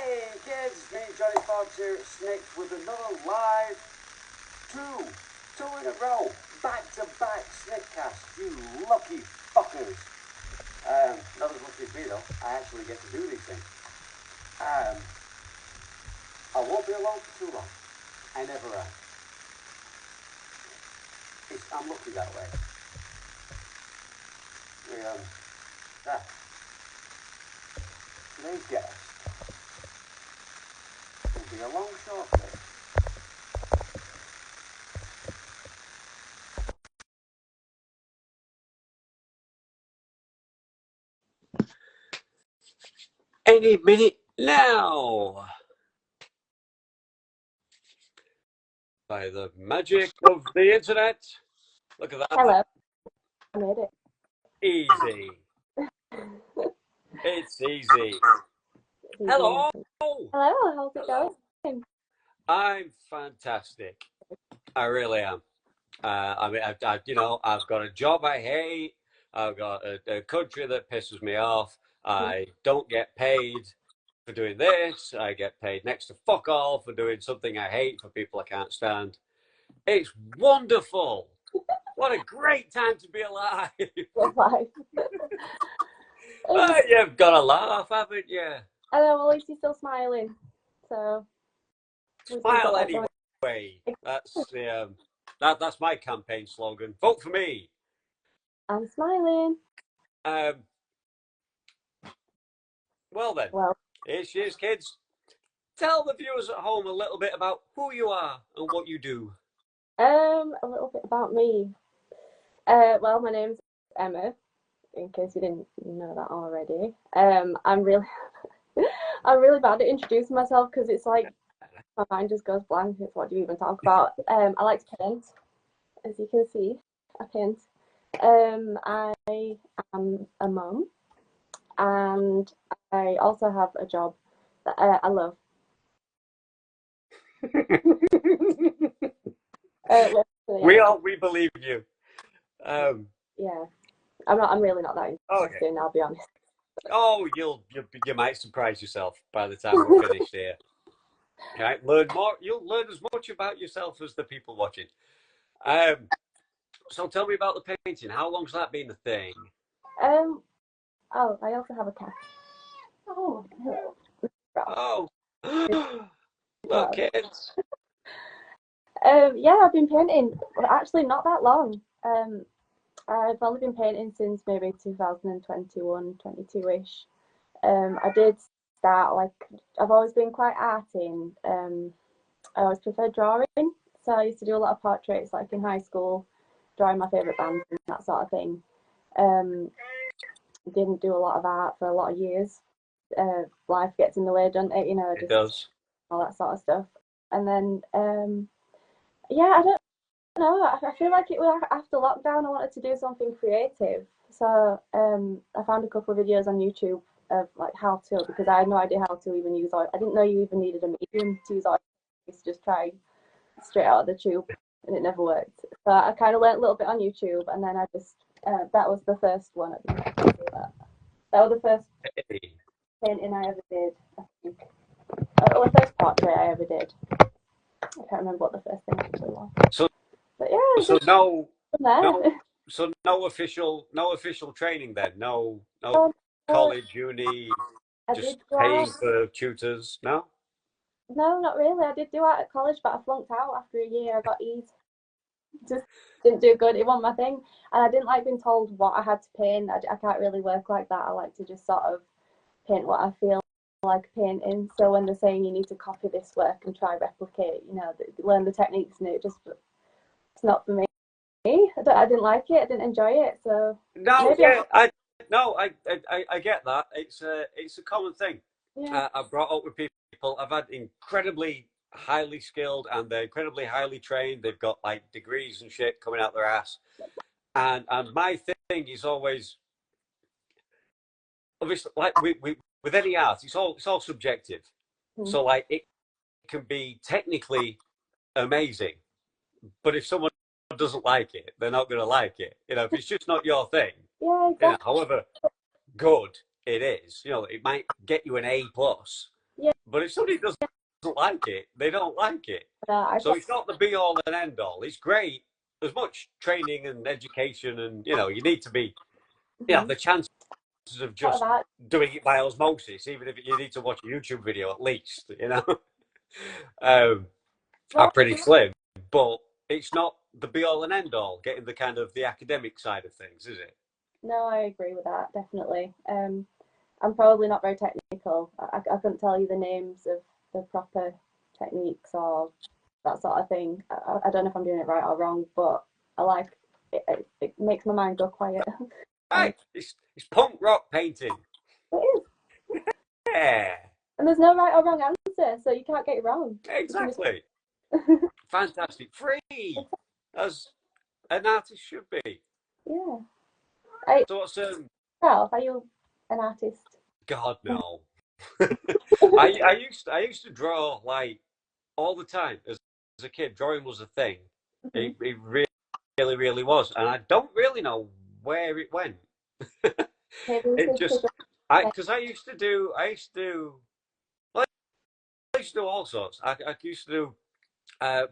Hey kids, it's me Johnny Fox here at Snikt with another live two in a row, back to back Sniktcast, you lucky fuckers. Not as lucky as me though, I actually get to do these things. I won't be alone for too long, I never am. I'm lucky that way. Today's guest will be along shortly. Any minute now. By the magic of the internet. Look at that. Hello. I made it. Easy. It's easy. Hello. Hello, how's it going? I'm fantastic. I really am. I mean, I've got a job I hate. I've got a country that pisses me off. I don't get paid for doing this. I get paid next to fuck all for doing something I hate for people I can't stand. It's wonderful. What a great time to be alive. You've got to laugh, haven't you? I know, well, at least you're still smiling. So smile anyway. That's my campaign slogan. Vote for me. I'm smiling. Well then, here she is, kids. Tell the viewers at home a little bit about who you are and what you do. A little bit about me. Well, my name's Emma, in case you didn't know that already. I'm really bad at introducing myself because it's like my mind just goes blank. It's what do you even talk about? I like to paint, as you can see. I paint. I am a mum, and I also have a job that I love. We believe you. Yeah, I'm really not that interesting. Okay. I'll be honest. Oh, you might surprise yourself by the time we're finished here. Right, learn more. You'll learn as much about yourself as the people watching. So tell me about the painting. How long's that been a thing? Oh, I also have a cat. Oh, hello. Oh, look, kids. Yeah, I've been painting, actually not that long. I've only been painting since maybe 2021, 22-ish. I did start, I've always been quite arty, and I always preferred drawing. So I used to do a lot of portraits, like in high school, drawing my favourite bands and that sort of thing. Didn't do a lot of art for a lot of years. Life gets in the way, doesn't it? You know, it does. All that sort of stuff. And then, yeah, I don't know. I feel like it was after lockdown. I wanted to do something creative, so I found a couple of videos on YouTube of like how to, because I had no idea how to even use oil. I didn't know you even needed a medium to use oil. I used to just try straight out of the tube, and it never worked. So I kind of learned a little bit on YouTube, and then I just that was the first one. That was the first painting I ever did, I think. Or the first portrait I ever did. I can't remember what the first thing actually was. But yeah. So no official training then. No college, uni. Just paying for tutors. No. No, not really. I did do art at college, but I flunked out after a year. I got E's. Just didn't do good. It wasn't my thing, and I didn't like being told what I had to paint. I can't really work like that. I like to just sort of paint what I feel like painting. So when they're saying you need to copy this work and try replicate, learn the techniques, and it's not for me. I didn't like it. I didn't enjoy it. So no, yeah, I get that. It's a common thing. Yeah. I've brought up with people. I've had incredibly highly skilled, and they're incredibly highly trained. They've got like degrees and shit coming out their ass. And my thing is always, obviously, like with any art, it's all subjective. So like it can be technically amazing, but if someone doesn't like it, they're not going to like it. If it's just not your thing. Yeah, exactly. However good it is, it might get you an A+, Yeah, But if somebody doesn't like it, they don't like it. I So it's not the be all and end all. It's great. There's much training and education, and you need to be, mm-hmm. the chances of Part of just that. doing it by osmosis, even if you need to watch a YouTube video at least, um, are Well, pretty slim. But it's not the be all and end all. Getting the kind of the academic side of things, is it? no, I agree with that definitely. I'm probably not very technical. I couldn't tell you the names of the proper techniques or that sort of thing. I don't know if I'm doing it right or wrong, but I like it. It makes my mind go quiet. Right. It's punk rock painting. It is, Yeah. and there's no right or wrong answer, so you can't get it wrong. You can just Exactly. Fantastic. Free, as an artist should be. yeah. I So what's Ralph, are you an artist? God no. I used to draw like all the time as a kid. Drawing was a thing. Mm-hmm. It really was, and I don't really know where it went. Maybe we It should just figure out. because well, I used to do all sorts. I used to do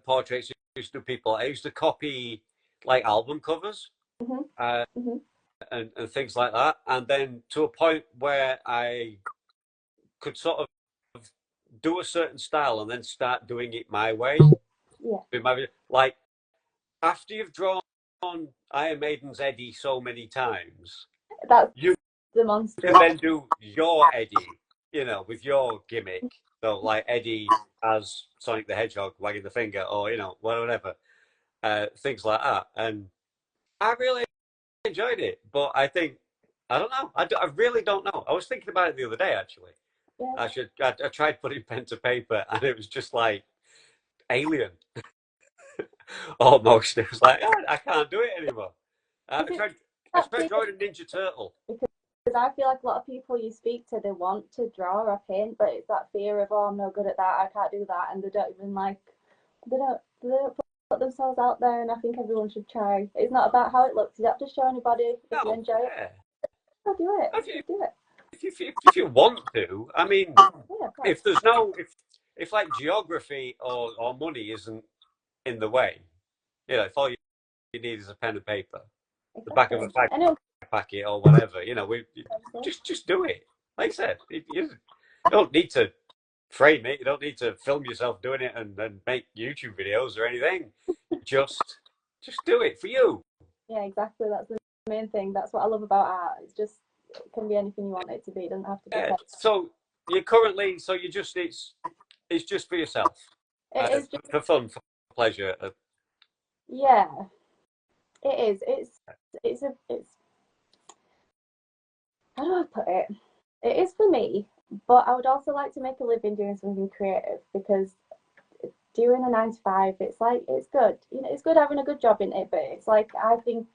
portraits. I used to do people. I used to copy like album covers. Mm-hmm. Uh, Mm-hmm. and things like that. And then to a point where I could sort of do a certain style and then start doing it my way. Yeah, Like after you've drawn Iron Maiden's Eddie so many times, that's you demonstrable. can then do your Eddie, with your gimmick. So like Eddie as Sonic the Hedgehog wagging the finger, or whatever, things like that. And I really enjoyed it, but I don't know. I really don't know. I was thinking about it the other day actually. Yeah. I tried putting pen to paper, and it was just like alien almost. It was like I can't do it anymore. Is I it tried. I that tried fear? drawing a Ninja Turtle. Because I feel like a lot of people you speak to, they want to draw or paint, but it's that fear of, oh, I'm no good at that, I can't do that, and they don't even like, they don't put themselves out there, and I think everyone should try. It's not about how it looks, you have to show anybody if you No, enjoy it. yeah. I'll do it, If you, just do it. if you want to, I mean, Yeah, of course. if there's no if like geography or money isn't in the way, if all you need is a pen and paper, the back of a Exactly. fag Anyone packet or whatever, we can say. just do it. Like I said, you don't need to frame it. You don't need to film yourself doing it and make YouTube videos or anything. Just do it for you. Yeah, exactly. That's the main thing. That's what I love about art. It's just, it can be anything you want it to be. It doesn't have to be Yeah. perfect. So you just it's just for yourself, It is just, for fun, for pleasure. yeah, it is. It's, how do I put it? It is for me, but I would also like to make a living doing something creative because doing a 9 to 5, it's like, it's good. It's good having a good job in it, but it's like, I think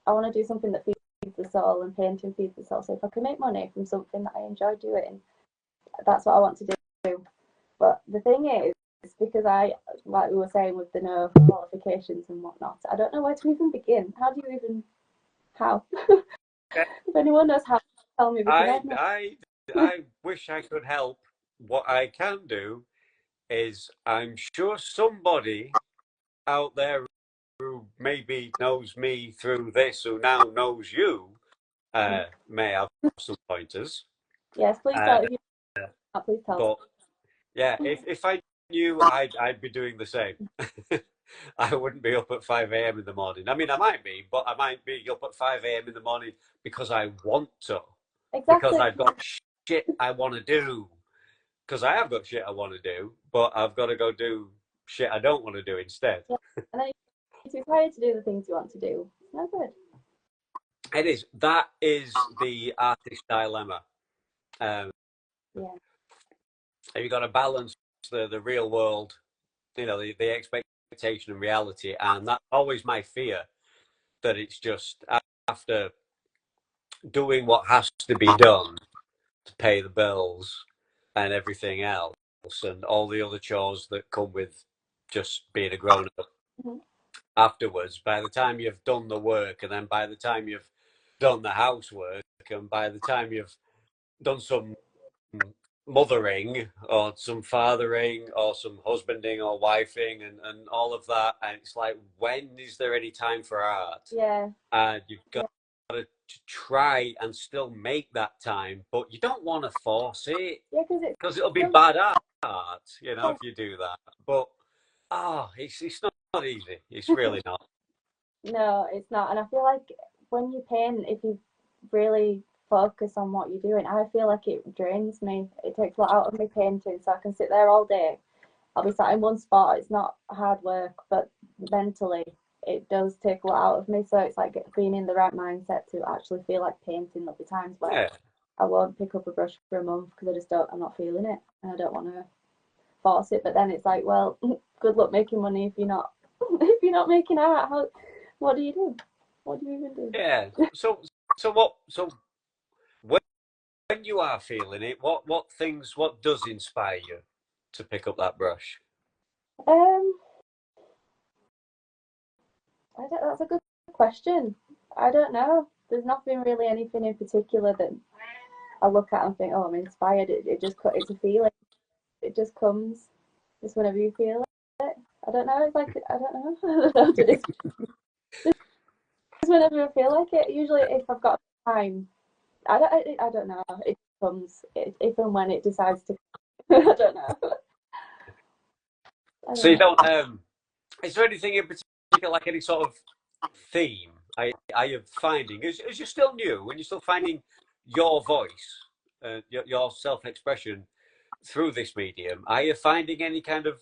I want to do something that feeds the soul, and painting feeds the soul. So if I can make money from something that I enjoy doing, that's what I want to do. But the thing is, because like we were saying with the no qualifications and whatnot, I don't know where to even begin. How? If anyone knows how, tell me because I I have no. I I wish I could help. What I can do is I'm sure somebody out there who maybe knows me through this, who now knows you, may have some pointers. Yes, please Uh, tell. If you please tell. but yeah, if I knew, I'd be doing the same. I wouldn't be up at 5 a.m. in the morning. I mean, I might be, but I might be up at 5 a.m. in the morning because I want to, because Exactly. I've got shit I want to do. Because I have got shit I want to do, but I've got to go do shit I don't want to do instead. Yeah. And then you're too tired to do the things you want to do. It's no good. It is. That is the artist dilemma. Um, Yeah. you've got to balance the real world, the expectation and reality. And that's always my fear, that it's just after doing what has to be done to pay the bills and everything else and all the other chores that come with just being a grown up Mm-hmm. afterwards, by the time you've done the work, and then by the time you've done the housework, and by the time you've done some mothering or some fathering or some husbanding or wifing and all of that. And it's like, when is there any time for art? Yeah, And you've yeah, got to try and still make that time, but you don't want to force it yeah, because it's because it'll be still, bad art, you know, yeah, if you do that. But it's not easy. It's really not. no, it's not. And I feel like when you paint, if you really focus on what you're doing, I feel like it drains me. It takes a lot out of me painting, so I can sit there all day. I'll be sat in one spot. It's not hard work, but mentally, it does take a lot out of me. So it's like being in the right mindset to actually feel like painting. There'll be times where Yeah, I won't pick up a brush for a month because I just don't. I'm not feeling it, and I don't want to force it. But then it's like, well, good luck making money if you're not if you're not making art. How? What do you do? What do you even do? yeah. So what? So when you are feeling it, what does inspire you to pick up that brush? Um, that's a good question. I don't know. There's nothing really anything in particular that I look at and think, oh, I'm inspired. It just it's a feeling. It just comes. Just whenever you feel it. I don't know. It's like I don't know. I don't know. It's just whenever I feel like it. Usually, if I've got time, I don't know. It comes if and when it decides to. I don't know. I So don't you know. don't is there anything in particular, like any sort of theme are you finding as you're still new, when you're still finding your voice, your self-expression through this medium, are you finding any kind of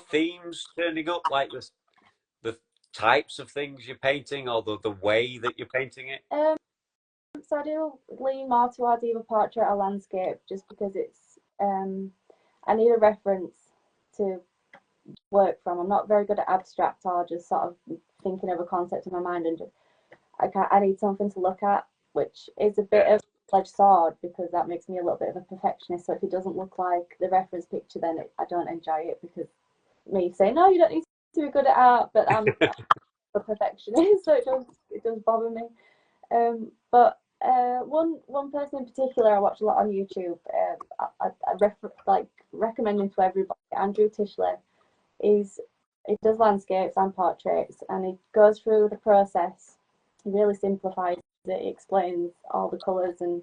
themes turning up, like the types of things you're painting or the way that you're painting it? Um, so I do lean more towards either portrait or landscape, just because it's I need a reference to work from. I'm not very good at abstract or just sort of thinking of a concept in my mind and just I need something to look at, which is a bit Yeah. of a edged sword because that makes me a little bit of a perfectionist. So if it doesn't look like the reference picture, then I don't enjoy it because me saying no, you don't need to be good at art, but I'm a perfectionist, so it does bother me. But one person in particular I watch a lot on YouTube. Like recommend him to everybody. Andrew Tishley. He does landscapes and portraits, and he goes through the process. He really simplifies it. He explains all the colours and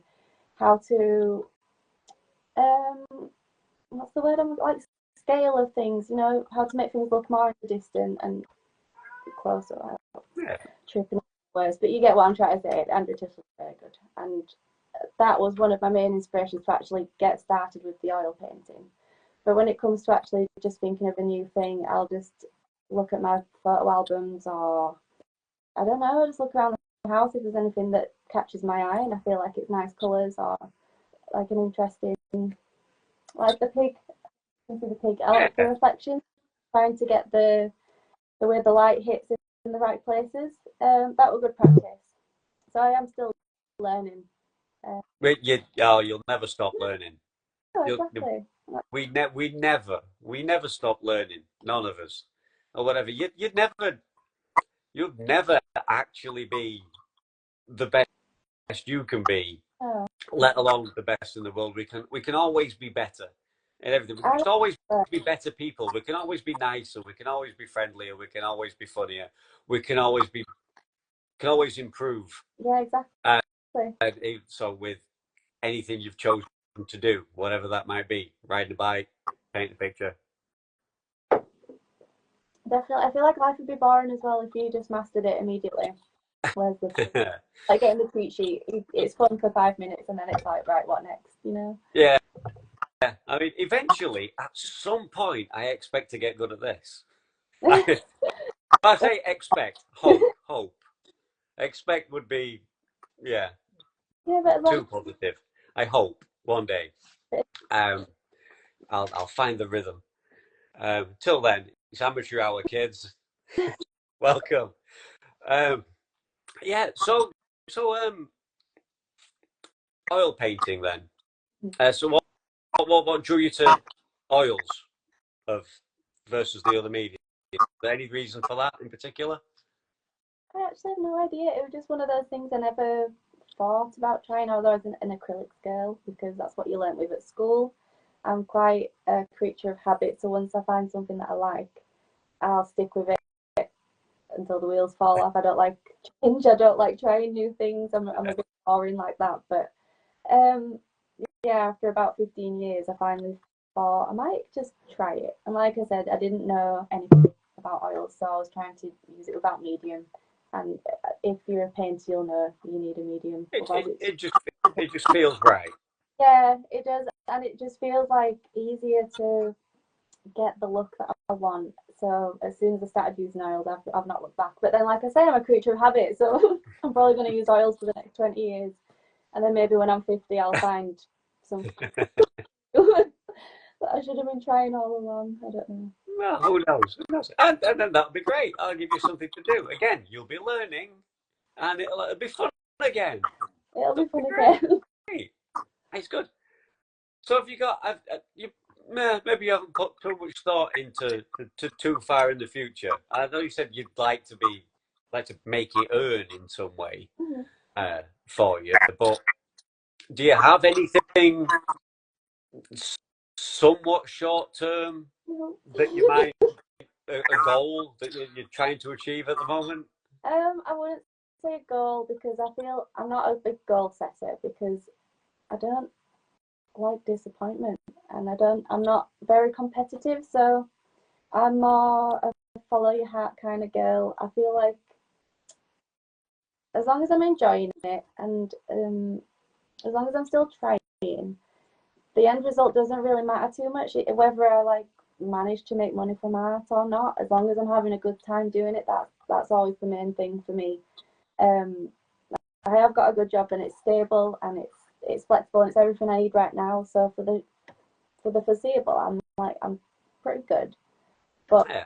how to what's the word? I'm like scale of things. You know how to make things look more distant and closer. Yeah. Tripping words, but you get what I'm trying to say. Andrew Tish is very good, and that was one of my main inspirations to actually get started with the oil painting. But when it comes to actually just thinking of a new thing, I'll just look at my photo albums, or I don't know, just look around the house if there's anything that catches my eye and I feel like it's nice colours or like an interesting, like the pig. You see the pig. I like the Yeah. reflection, trying to get the way the light hits in the right places. That was good practice. So I am still learning. Uh, But you'll never stop learning. oh, You'll, exactly. we never stop learning. None of us, or whatever. You'd never actually be the best you can be, Oh, let alone the best in the world. We can always be better in everything. We I can always like be better people. We can always be nicer. We can always be friendlier. We can always be funnier. We can always improve. yeah, exactly. Uh, so with anything you've chosen to do, whatever that might be, riding a bike, paint a picture. Definitely. I feel like life would be boring as well if you just mastered it immediately. Whereas the like getting the cheat sheet, it's fun for 5 minutes and then it's like, right, what next? You know? Yeah, I mean, eventually, at some point, I expect to get good at this. I say expect, hope. Expect would be, yeah, Yeah, but as long too positive. I hope one day, um, I'll find the rhythm. Till then, it's amateur hour, kids. Welcome. Um, yeah. So oil painting then. So what drew you to oils of versus the other media? Is there any reason for that in particular? I actually have no idea. It was just one of those things I never thought about trying. I was always an acrylics girl because that's what you learnt with at school. I'm quite a creature of habit, so once I find something that I like, I'll stick with it until the wheels fall off. I don't like change. I don't like trying new things. I'm a bit boring like that. But um, yeah, after about 15 years, I finally thought I might just try it. And like I said, I didn't know anything about oils, so I was trying to use it without medium. And if you're a painter, you'll know you need a medium. It, Otherwise, it, it's it just it just feels right. yeah, it does, and it just feels like easier to get the look that I want. So as soon as I started using oils, I've not looked back. But then, like I say, I'm a creature of habit, so I'm probably going to use oils for the next 20 years. And then maybe when I'm 50, I'll find some that I should have been trying all along. I don't know. Well, who knows? Who knows? And then that'll be great. I'll give you something to do. Again, you'll be learning, and it'll be fun again. It'll be That'll be fun again. great. It's good. So have you got? You maybe you haven't put too much thought into too far in the future. I know you said you'd like to make it earn in some way for you, but do you have anything somewhat short term that you might a goal that you're trying to achieve at the moment? I wouldn't say a goal because I feel I'm not a big goal setter because I don't like disappointment and I'm not very competitive, so I'm more a follow your heart kind of girl. I feel like as long as I'm enjoying it and as long as I'm still trying, the end result doesn't really matter too much. Whether I like manage to make money from art or not, as long as I'm having a good time doing it, that's always the main thing for me. Um, I have got a good job and it's stable and it's flexible and it's everything I need right now. So for the foreseeable, I'm pretty good. But Yeah.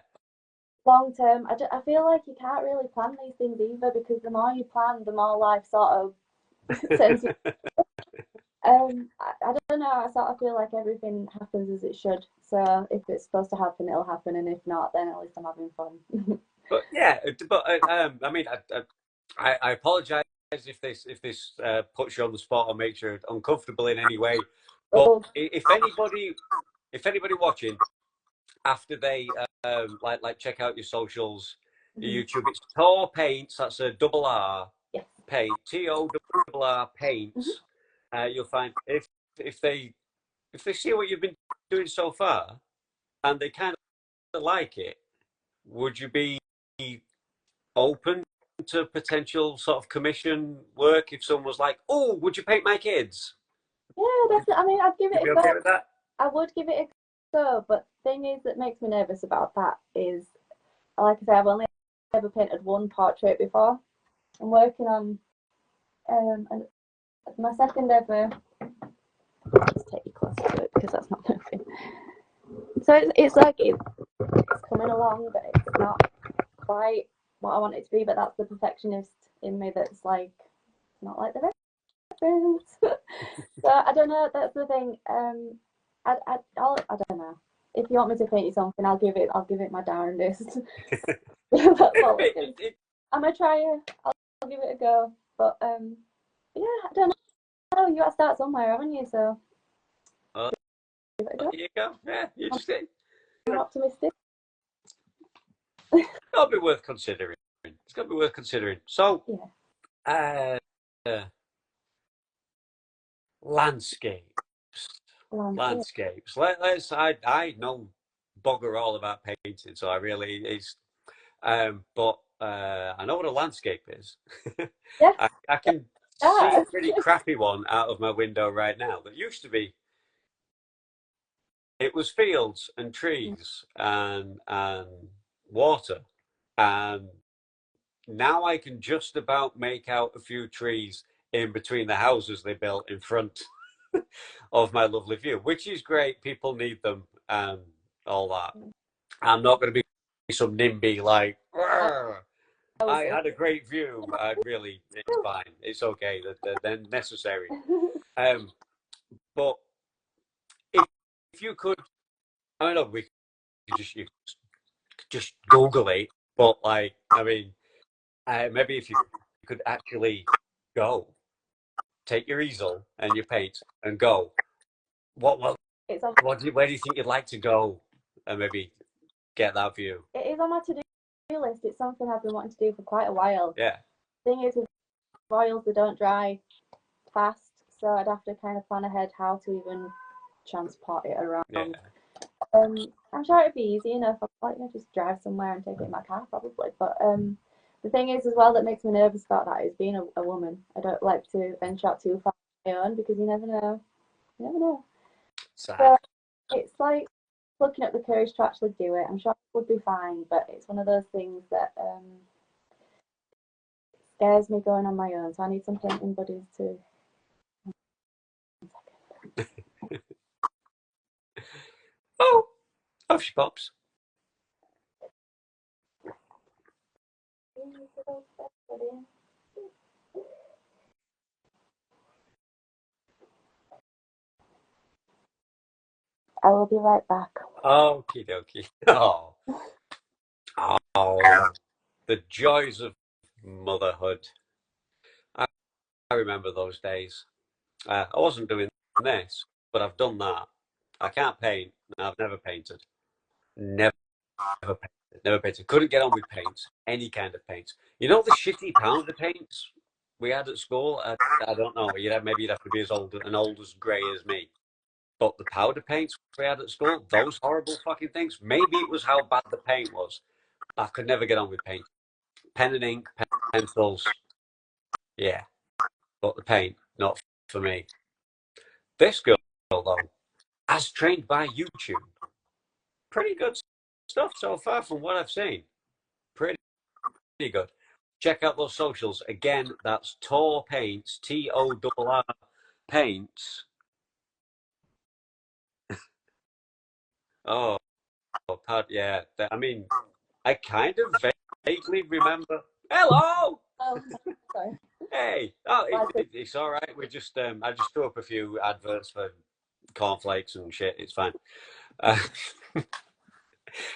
long term, I feel like you can't really plan these things either because the more you plan, the more life sort of sends you. I don't know. I sort of feel like everything happens as it should. So if it's supposed to happen, it'll happen, and if not, then at least I'm having fun. But yeah, but I mean, I apologize if this puts you on the spot or makes you uncomfortable in any way. But Oh, if anybody watching after they like check out your socials, your YouTube, it's Torr Paints. That's a double R yes. paint, TORR Mhm. Paints. You'll find if they if they see what you've been doing so far and they kind of like it, would you be open to potential sort of commission work if someone was like, "Oh, would you paint my kids?" Yeah, definitely. I mean, I'd give Would you it be a okay go. with that? I would give it a go, but the thing is that makes me nervous about that is, like I say, I've only ever painted one portrait before. I'm working on um my second ever. Let's take you closer to it because that's not moving. So it's like it's coming along, but it's not quite what I want it to be. But that's the perfectionist in me that's like not like the reference. So I don't know. That's the thing. I don't know. If you want me to paint you something, I'll give it my darndest. That's all I can. I'm a trier. I'll give it a go. But yeah, I don't know. You got to start somewhere, haven't you? So Oh, give it a there go. you go. Yeah, you just I'm optimistic. got to be worth considering. It's got to be worth considering. So, Yeah. uh, uh, landscapes, Landscape. landscapes. Let's. I know bugger all about painting, so I really it's. But I know what a landscape is. Yes. I can see Yeah. a pretty crappy one out of my window right now. That used to be, it was fields and trees and water, and now I can just about make out a few trees in between the houses they built in front of my lovely view, which is great. People need them and all that. I'm not going to be some NIMBY like. I had a great view. I really, it's fine. It's okay. They're necessary. Um, but if you could, I don't know, we could just Google it. But like, I mean, maybe if you could actually go take your easel and your paint and go. What It's on. where do you think you'd like to go, and maybe get that view? It is on my to-do list. It's something I've been wanting to do for quite a while. Yeah. Thing is, with oils, they don't dry fast, so I'd have to kind of plan ahead how to even transport it around. Yeah. I'm sure it'd be easy enough. I'd like to just drive somewhere and take it in my car, probably. But the thing is, as well, that makes me nervous about that is being a woman. I don't like to venture out too far on my own because you never know. You never know. Sad. So it's like looking at the courage to actually do it. I'm sure it would be fine, but it's one of those things that scares me going on my own. So I need some painting buddies to. Oh, off she pops. I will be right back. Okie dokie. Oh. Oh, the joys of motherhood. I remember those days. I wasn't doing this, but I've done that. I can't paint. I've never painted. Never painted. Never painted. Couldn't get on with paints. Any kind of paints. You know the shitty powder paints we had at school? I don't know. Maybe you'd have to be as old as grey as me. But the powder paints we had at school, those horrible fucking things, maybe it was how bad the paint was. I could never get on with paint. Pen and ink, pencils, yeah. But the paint, not for me. This girl, though, as trained by YouTube, pretty good stuff so far from what I've seen. Pretty good. Check out those socials. Again, that's Torr Paints, Torr Paints. Oh, yeah. I mean, I kind of vaguely remember. Hello! Oh, sorry. Hey! Oh, it's all right. I just threw up a few adverts for cornflakes and shit. It's fine.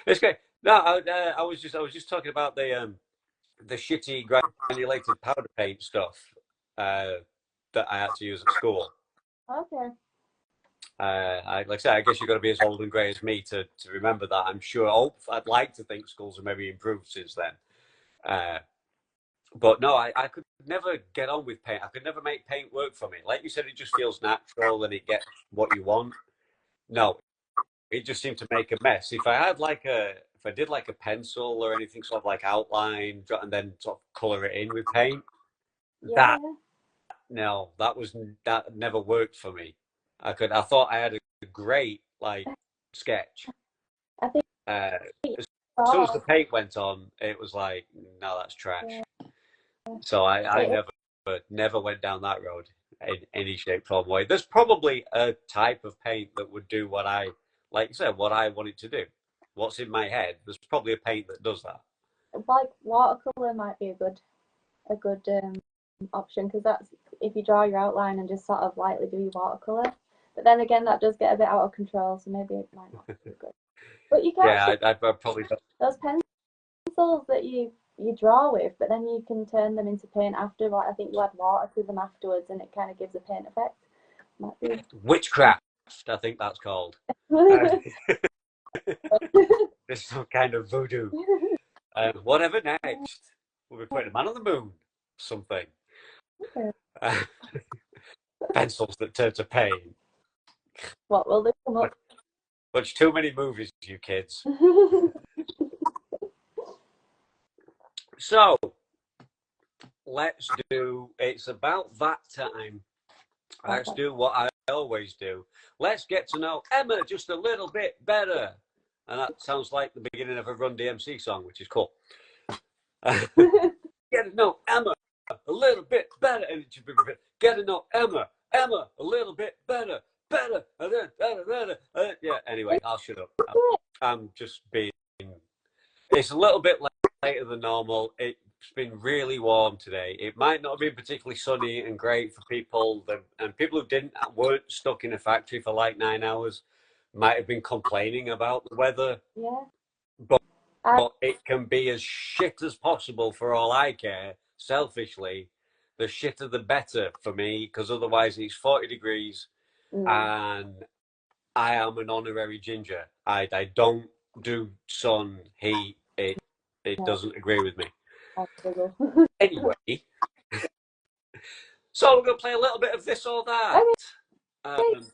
It's great. No, I was just talking about the shitty granulated powder paint stuff that I had to use at school. Okay. Like I said, I guess you've got to be as old and grey as me to remember that. I'm sure. I'd like to think schools have maybe improved since then. But no, I could never get on with paint. I could never make paint work for me. Like you said, it just feels natural and it gets what you want. No, it just seemed to make a mess. If I did like a pencil or anything sort of like outline and then sort of color it in with paint, Yeah. that never worked for me. I thought I had a great like sketch. I think As soon as the paint went on, it was like, no, that's trash. Yeah. So I never went down that road in any shape, form, way. There's probably a type of paint that would do what like you said, what I want it to do. What's in my head? There's probably a paint that does that. like watercolor might be a good option because that's if you draw your outline and just sort of lightly do your watercolor. But then again, that does get a bit out of control, so maybe it might not be good. But you can Yeah, I'd probably those pencils that you draw with, but then you can turn them into paint after. Like I think you add water to them afterwards, and it kind of gives a paint effect. Might be witchcraft. I think that's called. There's some kind of voodoo. Whatever next? We'll be putting a man on the moon. Something. Pencils that turn to paint. What will they come up? Watch too many movies, you kids. So, it's about that time. Let's do what I always do. Let's get to know Emma just a little bit better. And that sounds like the beginning of a Run DMC song, which is cool. Get to know Emma a little bit better. And it should be get to know Emma a little bit better. Yeah, anyway, I'll shut up. I'm just being... It's a little bit later than normal. It's been really warm today. It might not have been particularly sunny and great for people and people who weren't stuck in a factory for like 9 hours might have been complaining about the weather. Yeah. But it can be as shit as possible for all I care, selfishly. the shitter the better for me, because otherwise it's 40 degrees and I am an honorary ginger. I don't do sun, heat. It doesn't agree with me. Anyway, so we're going to play a little bit of this or that.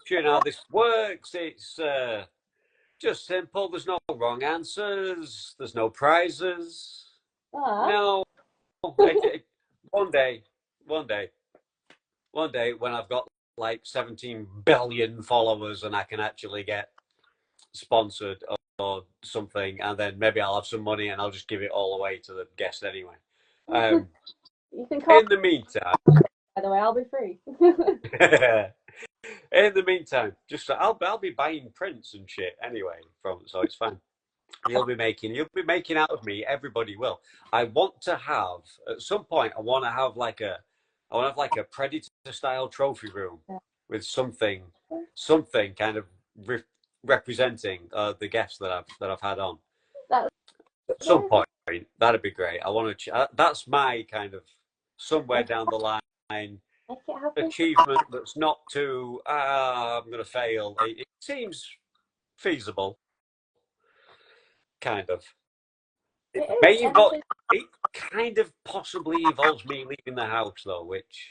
You know how this works. It's just simple. There's no wrong answers. There's no prizes. No. One day, when I've got like 17 billion followers and I can actually get sponsored or something, and then maybe I'll have some money and I'll just give it all away to the guest anyway. You can call in the meantime, by the way, I'll be free. in the meantime, just I'll be buying prints and shit anyway so it's fine. You'll be making out of me. Everybody will. I want to have at some point. I want to have like a Predator style trophy room with something kind of representing the guests that I've had on. At some point, that'd be great. I want to. That's my kind of somewhere down the line achievement. That's not too. I'm going to fail. It seems feasible. Kind of. It kind of possibly involves me leaving the house though, which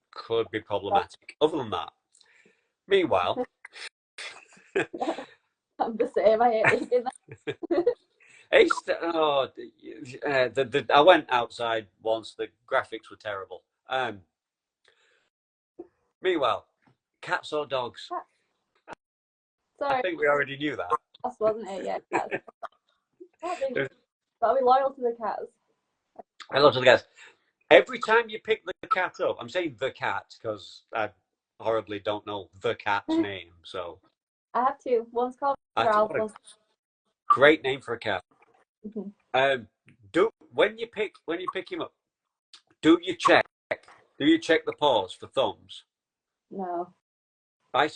could be problematic. Other than that, meanwhile, I'm the same. I hate that. I went outside once. The graphics were terrible. Meanwhile, cats or dogs? Sorry. I think we already knew that. That wasn't it yet. But are we loyal to the cats? I love the cats. Every time you pick the cat up, I'm saying the cat because I horribly don't know the cat's name. So I have two. One's called Ralph. Great name for a cat. When you pick him up, do you check the paws for thumbs? No. I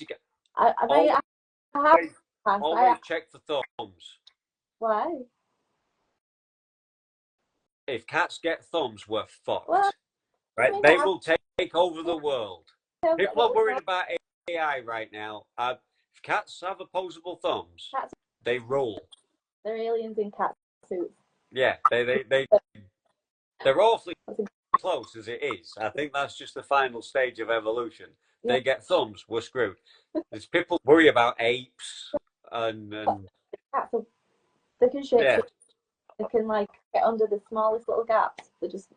always check for thumbs. Why? If cats get thumbs, we're fucked. What? Right? They will take over the world. People are worried about AI right now. If cats have opposable thumbs, they rule. They're aliens in cat suits. Yeah, they're awfully close as it is. I think that's just the final stage of evolution. Yeah. They get thumbs, we're screwed. There's people worry about apes and they can shape. Yeah. They can like get under the smallest little gaps. They just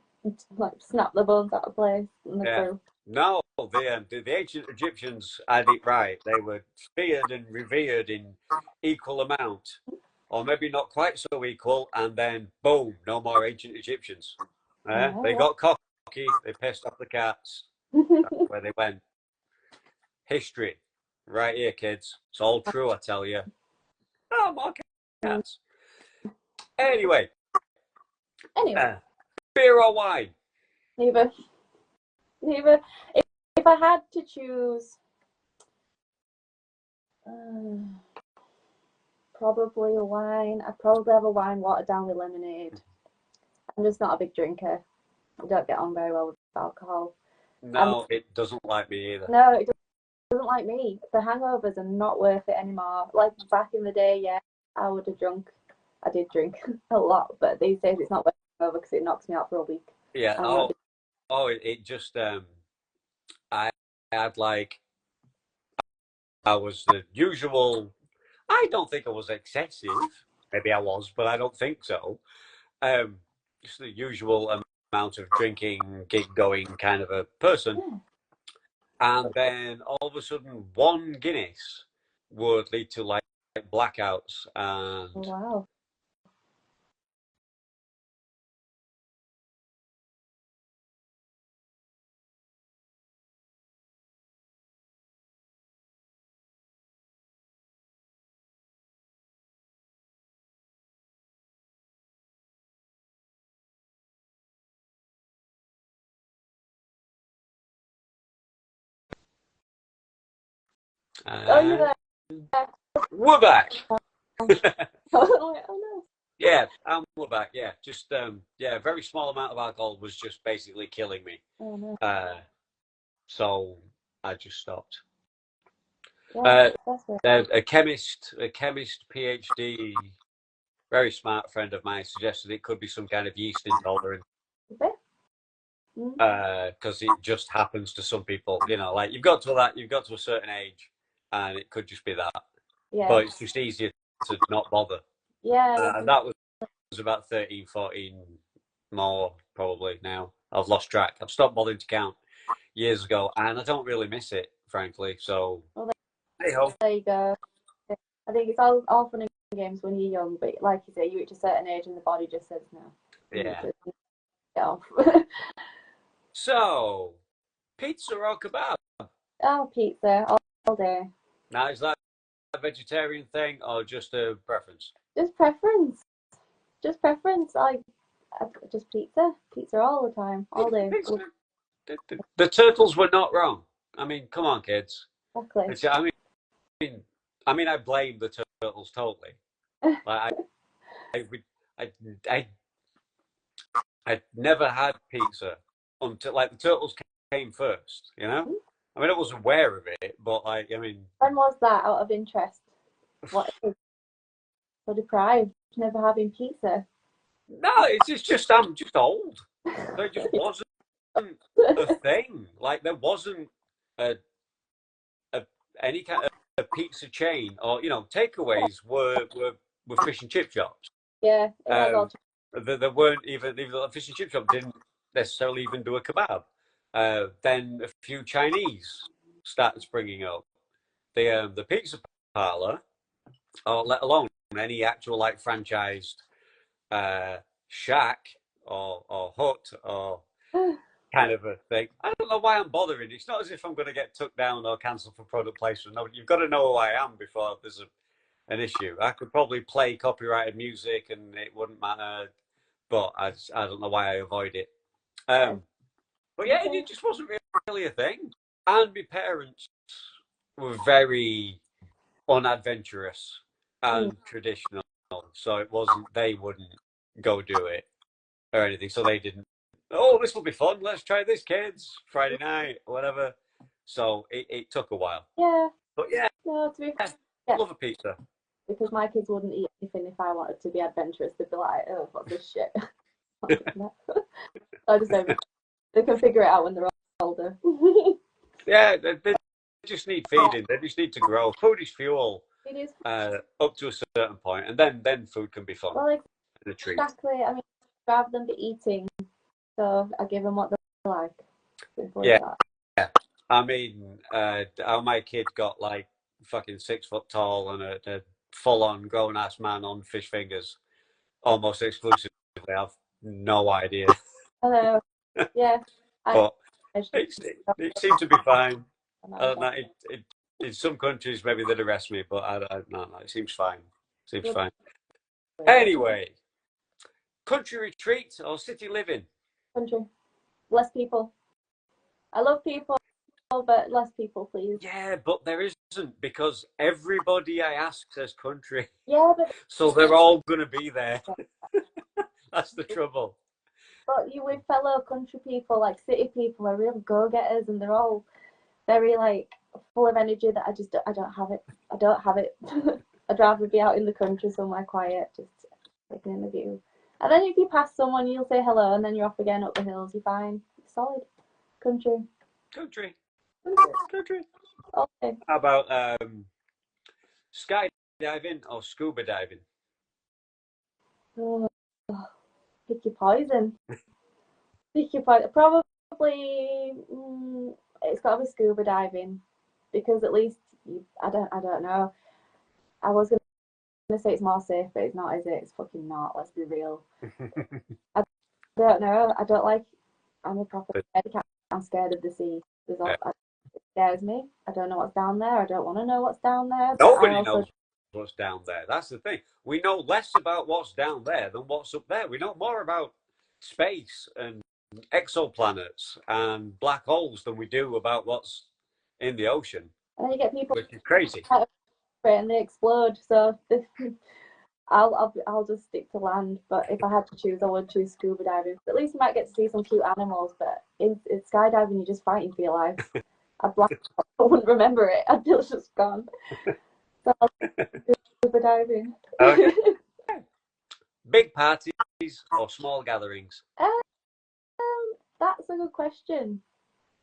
like snap the bones out of place and they're through. No, the ancient Egyptians had it right. They were feared and revered in equal amount, or maybe not quite so equal, and then boom, no more ancient Egyptians. They got cocky, they pissed off the cats. That's where they went. History, right here, kids. It's all true, I tell you. Oh, more cats. Anyway. Beer or wine? Neither. If I had to choose, probably a wine. I'd probably have a wine watered down with lemonade. I'm just not a big drinker. I don't get on very well with alcohol. No, it doesn't like me either. No, it doesn't like me. The hangovers are not worth it anymore. Like back in the day, yeah, I would have drunk. I did drink a lot, but these days it's not worth it over because it knocks me out for a week. Yeah. It just I had like I was the usual. I don't think I was excessive. Maybe I was, but I don't think so. Just the usual amount of drinking, gig going kind of a person. Yeah. And then all of a sudden, one Guinness would lead to like blackouts and. Wow. You're there. We're back. Oh no. Yeah, we're back. Yeah, just yeah, a very small amount of alcohol was just basically killing me. Oh no. So I just stopped. Yeah, Uh, that's it. a chemist PhD, very smart friend of mine suggested it could be some kind of yeast intolerance. Mm. Because it just happens to some people, like you've got to a certain age, and it could just be that. Yeah. But it's just easier to not bother. Yeah, And that was about 13, 14 more probably now. I've lost track. I've stopped bothering to count years ago, and I don't really miss it, frankly. So, well, hey ho. there you go. I think it's all fun and games when you're young, but like you say, you reach a certain age and the body just says no. You need Yeah. to get off. So, pizza or kebab? Oh, pizza all day. Now, is that a vegetarian thing or just a preference? Just preference. Just preference. I just pizza all the time, all day. The turtles were not wrong. I mean, come on, kids. Exactly. I blame the turtles totally. Like, I, I, I, I'd never had pizza until like the turtles came first. I mean, I was aware of it, but When was that out of interest? What is so deprived? Never having pizza. no, it's just I'm just old. There just wasn't a thing. Like there wasn't a, a any kind of a pizza chain or takeaways were fish and chip shops. Yeah, it was all. Um, there weren't even the fish and chip shop didn't necessarily even do a kebab. Then a few Chinese started springing up. The pizza parlor, or let alone any actual like franchised uh, shack or hut or kind of a thing. I don't know why I'm bothering. It's not as if I'm going to get took down or cancelled for product placement. No, you've got to know who I am before there's an issue. I could probably play copyrighted music and it wouldn't matter, but I don't know why I avoid it. But yeah, it just wasn't really a thing. And my parents were very unadventurous and traditional, so it wasn't. They wouldn't go do it or anything, so they didn't. Oh, this will be fun. Let's try this, kids. Friday night, or whatever. So it took a while, Yeah, but yeah, no, to be yeah, love a pizza. because my kids wouldn't eat anything if I wanted to be adventurous. They'd be like, "Oh, what's this shit?" I just don't. They can figure it out when they're older. Yeah, they just need feeding. They just need to grow. Food is fuel. It is. Up to a certain point, and then food can be fun Well, and a treat. exactly. I mean, rather than be eating, so I give them what they like. Simple as Yeah, that. yeah. I mean, my kid got like fucking 6 foot tall and a full on grown ass man on fish fingers almost exclusively. I've no idea, Hello. Yeah. I, but it seemed to be fine. In some countries, maybe they'd arrest me, but I don't know. It seems fine. Seems fine. Anyway, country retreat or city living? Country. Less people. I love people, but less people, please. Yeah, but there isn't because everybody I ask says country. Yeah, but So they're all going to be there. That's the trouble. you with fellow country people, like city people, are real go-getters, and they're all very like full of energy that I don't have it. I don't have it. I'd rather be out in the country somewhere quiet, just taking in the view. And then if you pass someone, you'll say hello, and then you're off again up the hills. You're fine. Solid country. Country. Country. Country. Okay. How about skydiving or scuba diving? Oh, pick your poison. Pick your poison. Probably it's got to be scuba diving because at least I don't know. I was gonna say it's more safe, but it's not, is it? It's fucking not. Let's be real. I don't know. I don't like. I'm a proper scaredy cat. I'm scared of the sea. It scares me. I don't know what's down there. I don't want to know what's down there. But I Nobody also knows what's down there. That's the thing. We know less about what's down there than what's up there. We know more about space and exoplanets and black holes than we do about what's in the ocean, and then you get people which is crazy. out of it and they explode. So I'll just stick to land. But if I had to choose, I would choose scuba diving. At least you might get to see some cute animals. But in skydiving, you're just fighting for your life. I'd black out. I wouldn't remember it. I'd feel just gone. So I'll do scuba diving. Okay. Big parties or small gatherings? That's a good question.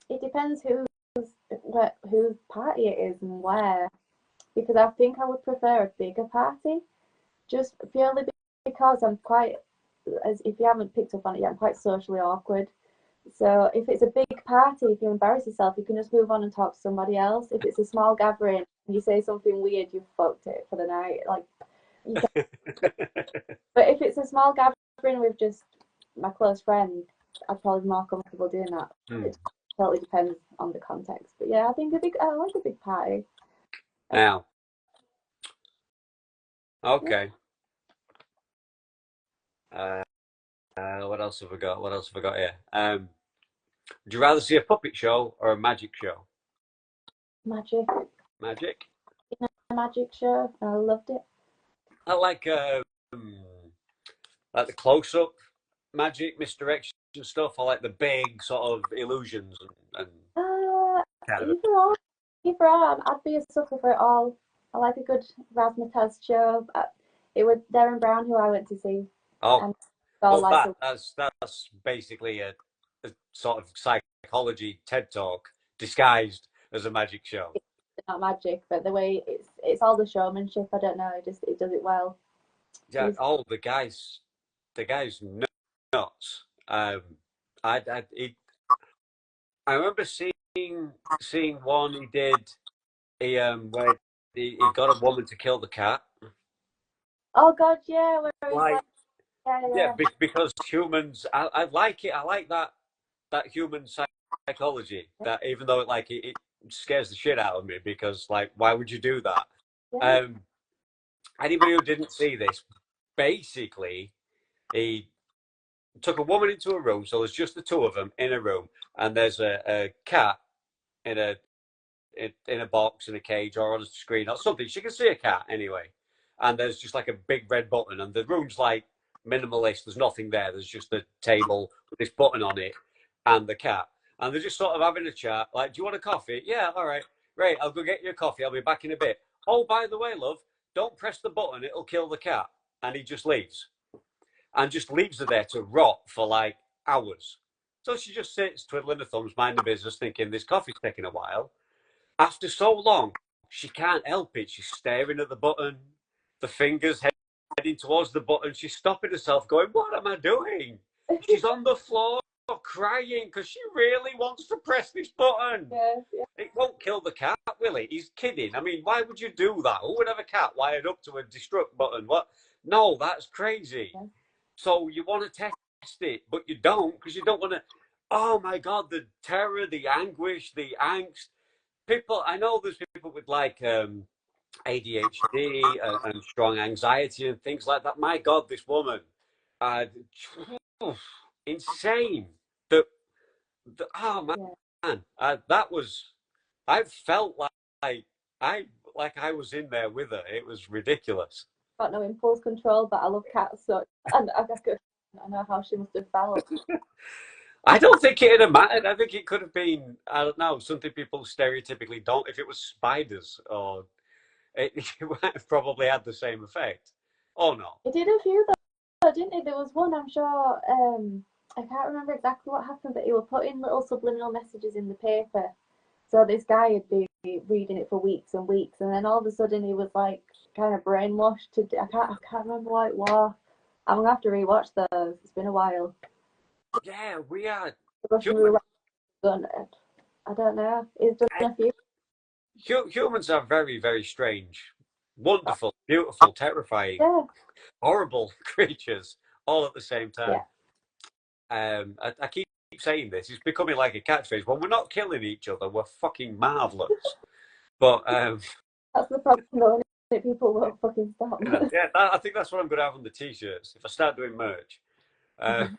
It depends whose party it is and where. Because I think I would prefer a bigger party, just purely because I'm quite, as if you haven't picked up on it yet, I'm quite socially awkward. So if it's a big party, if you embarrass yourself, you can just move on and talk to somebody else. If it's a small gathering and you say something weird, you've fucked it for the night. Like, but if it's a small gathering with just my close friend, I'd probably be more comfortable doing that. It totally depends on the context. But yeah, I like a big party. Now, okay. What else have we got? What else have we got here? Would you rather see a puppet show or a magic show? Magic. Magic? A magic show. I loved it. I like the close-up magic, misdirection stuff. I like the big sort of illusions and kind of. Either or. Either or. I'd be a sucker for it all. I like a good razzmatazz show. It was Darren Brown who I went to see. Oh, And well, like that's basically a sort of psychology TED talk disguised as a magic show. It's not magic, but the way it's all the showmanship. I don't know. It does it well. Yeah. Oh, the guy's nuts. I remember seeing one he did. Where he got a woman to kill the cat. Oh God, yeah. Where he's Like, yeah. because humans, I like it. I like that human psychology. That even though it scares the shit out of me because like, why would you do that? Yeah. Anybody who didn't see this, basically, he took a woman into a room. So there's just the two of them in a room, and there's a cat in a box in a cage or on a screen or something. She can see a cat anyway, and there's just like a big red button, and the room's like minimalist. There's nothing there. There's just a table with this button on it and the cat, and they're just sort of having a chat. Like, do you want a coffee? Yeah, all right, great. I'll go get you a coffee. I'll be back in a bit. Oh, by the way, love, don't press the button. It'll kill the cat. And he just leaves and just leaves her there to rot for like hours. So she just sits twiddling her thumbs, minding the business, thinking this coffee's taking a while. After so long, she can't help it. She's staring at the button, the fingers heading towards the button. She's stopping herself, going, "What am I doing?" She's on the floor crying because she really wants to press this button. Yeah. It won't kill the cat, will it? He's kidding. I mean, why would you do that? Who would have a cat wired up to a destruct button? What? No, that's crazy. Yeah. So you want to test it, but you don't because you don't want to. Oh my God, the terror, the anguish, the angst. People, I know there's people with like ADHD and strong anxiety and things like that. My God, this woman, uh, insane. Oh man, that was. I felt like I I was in there with her. It was ridiculous. Got no impulse control, but I love cats, so I know how she must have felt. I don't think it'd have mattered. I think it could have been, I don't know, something people stereotypically don't. If it was spiders, or it might have probably had the same effect. Oh no. It did a few though, didn't it? There was one, I'm sure. I can't remember exactly what happened, but he was putting little subliminal messages in the paper. So this guy had been reading it for weeks and weeks, and then all of a sudden he was like kind of brainwashed to. I can't remember what it was. I'm gonna have to rewatch those. It's been a while. Yeah, we are. Russian I don't know. He's done a few. Humans are very, very strange, wonderful, beautiful, terrifying, Yeah. horrible creatures all at the same time. Yeah. I keep saying this. It's becoming like a catchphrase. When we're not killing each other, we're fucking marvelous. But that's the problem, though. People won't fucking stop. yeah, I think that's what I'm going to have on the t-shirts if I start doing merch. Do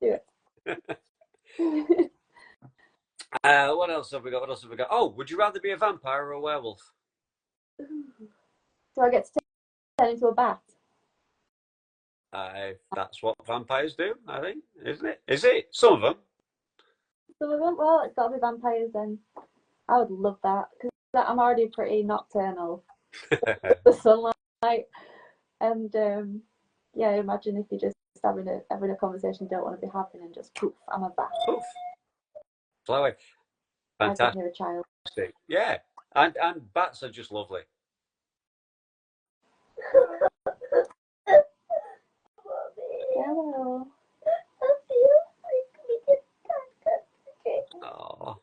it. What else have we got? What else have we got? Oh, would you rather be a vampire or a werewolf? So I get to turn into a bat. That's what vampires do, I think, isn't it? Is it? Some of them. So we went, well, it's got to be vampires then. I would love that because I'm already pretty nocturnal. The sunlight, and yeah, imagine if you're just having a conversation you don't want to be having, and just poof, I'm a bat. Poof. Fly away. I can Fantastic. hear a child. Yeah. And bats are just lovely. Hello. Oh.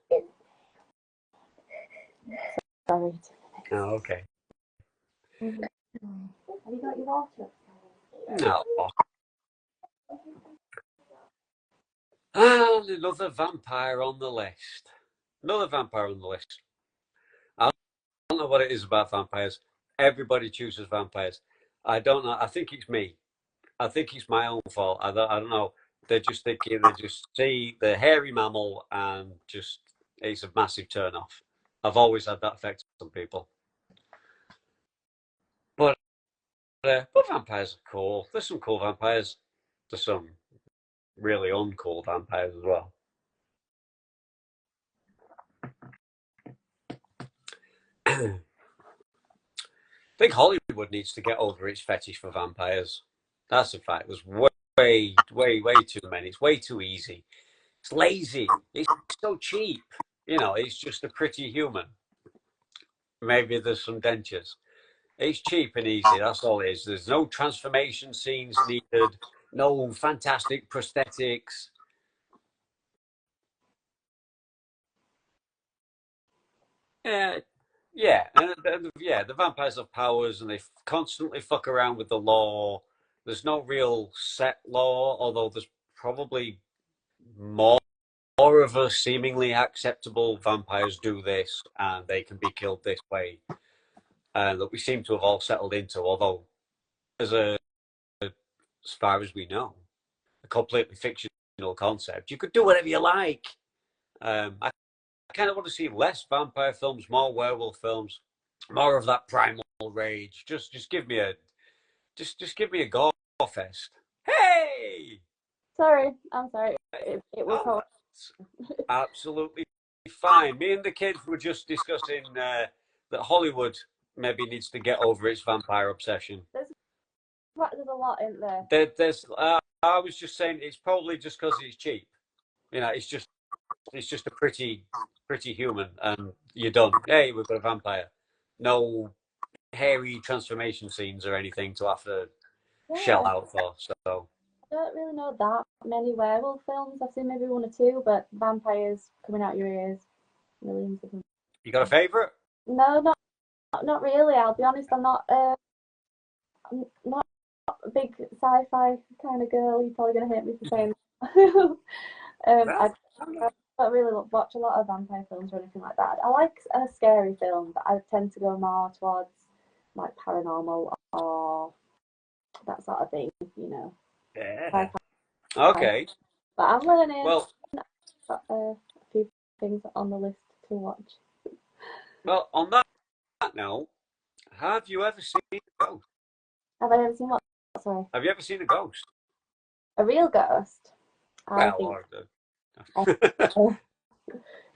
Sorry. Oh, okay. Have you got your water? No. And another vampire on the list. Another vampire on the list. I don't know what it is about vampires. Everybody chooses vampires. I don't know. I think it's me. I think it's my own fault. I don't know. They're just thinking, they just see the hairy mammal and just, it's a massive turn off. I've always had that effect on people. But vampires are cool. There's some cool vampires. There's some really uncool vampires as well. I think Hollywood needs to get over its fetish for vampires. That's a fact. There's way too many. It's way too easy. It's lazy. It's so cheap. It's just a pretty human. Maybe there's some dentures. It's cheap and easy. That's all it is. There's no transformation scenes needed. No fantastic prosthetics. Yeah, yeah, the vampires have powers and they constantly fuck around with the law. There's no real set law, although there's probably more of a seemingly acceptable vampires do this and they can be killed this way that we seem to have all settled into, although as far as we know, a completely fictional concept. You could do whatever you like. I kind of want to see less vampire films, more werewolf films, more of that primal rage. Just give me a give me a gore fest. Hey, Sorry, I'm sorry. It was oh, that's absolutely fine. Me and the kids were just discussing that Hollywood maybe needs to get over its vampire obsession. there's a lot in there. There's I was just saying it's probably just because it's cheap. It's just a pretty human, and you're done. Hey, we've got a vampire. No hairy transformation scenes or anything to have to shell out for. So I don't really know that many werewolf films. I've seen maybe one or two, but vampires coming out your ears, millions of them. you got a favourite? No, not really. I'll be honest. I'm not a big sci-fi kind of girl. You're probably gonna hate me for saying that. I don't really watch a lot of vampire films or anything like that. I like a scary film, but I tend to go more towards like paranormal or that sort of thing. Yeah. Okay. But I'm learning. Well, Got a few things on the list to watch. well. On that note, have you ever seen a ghost? Have I ever seen what? Sorry. Have you ever seen a ghost? A real ghost? I Well, think.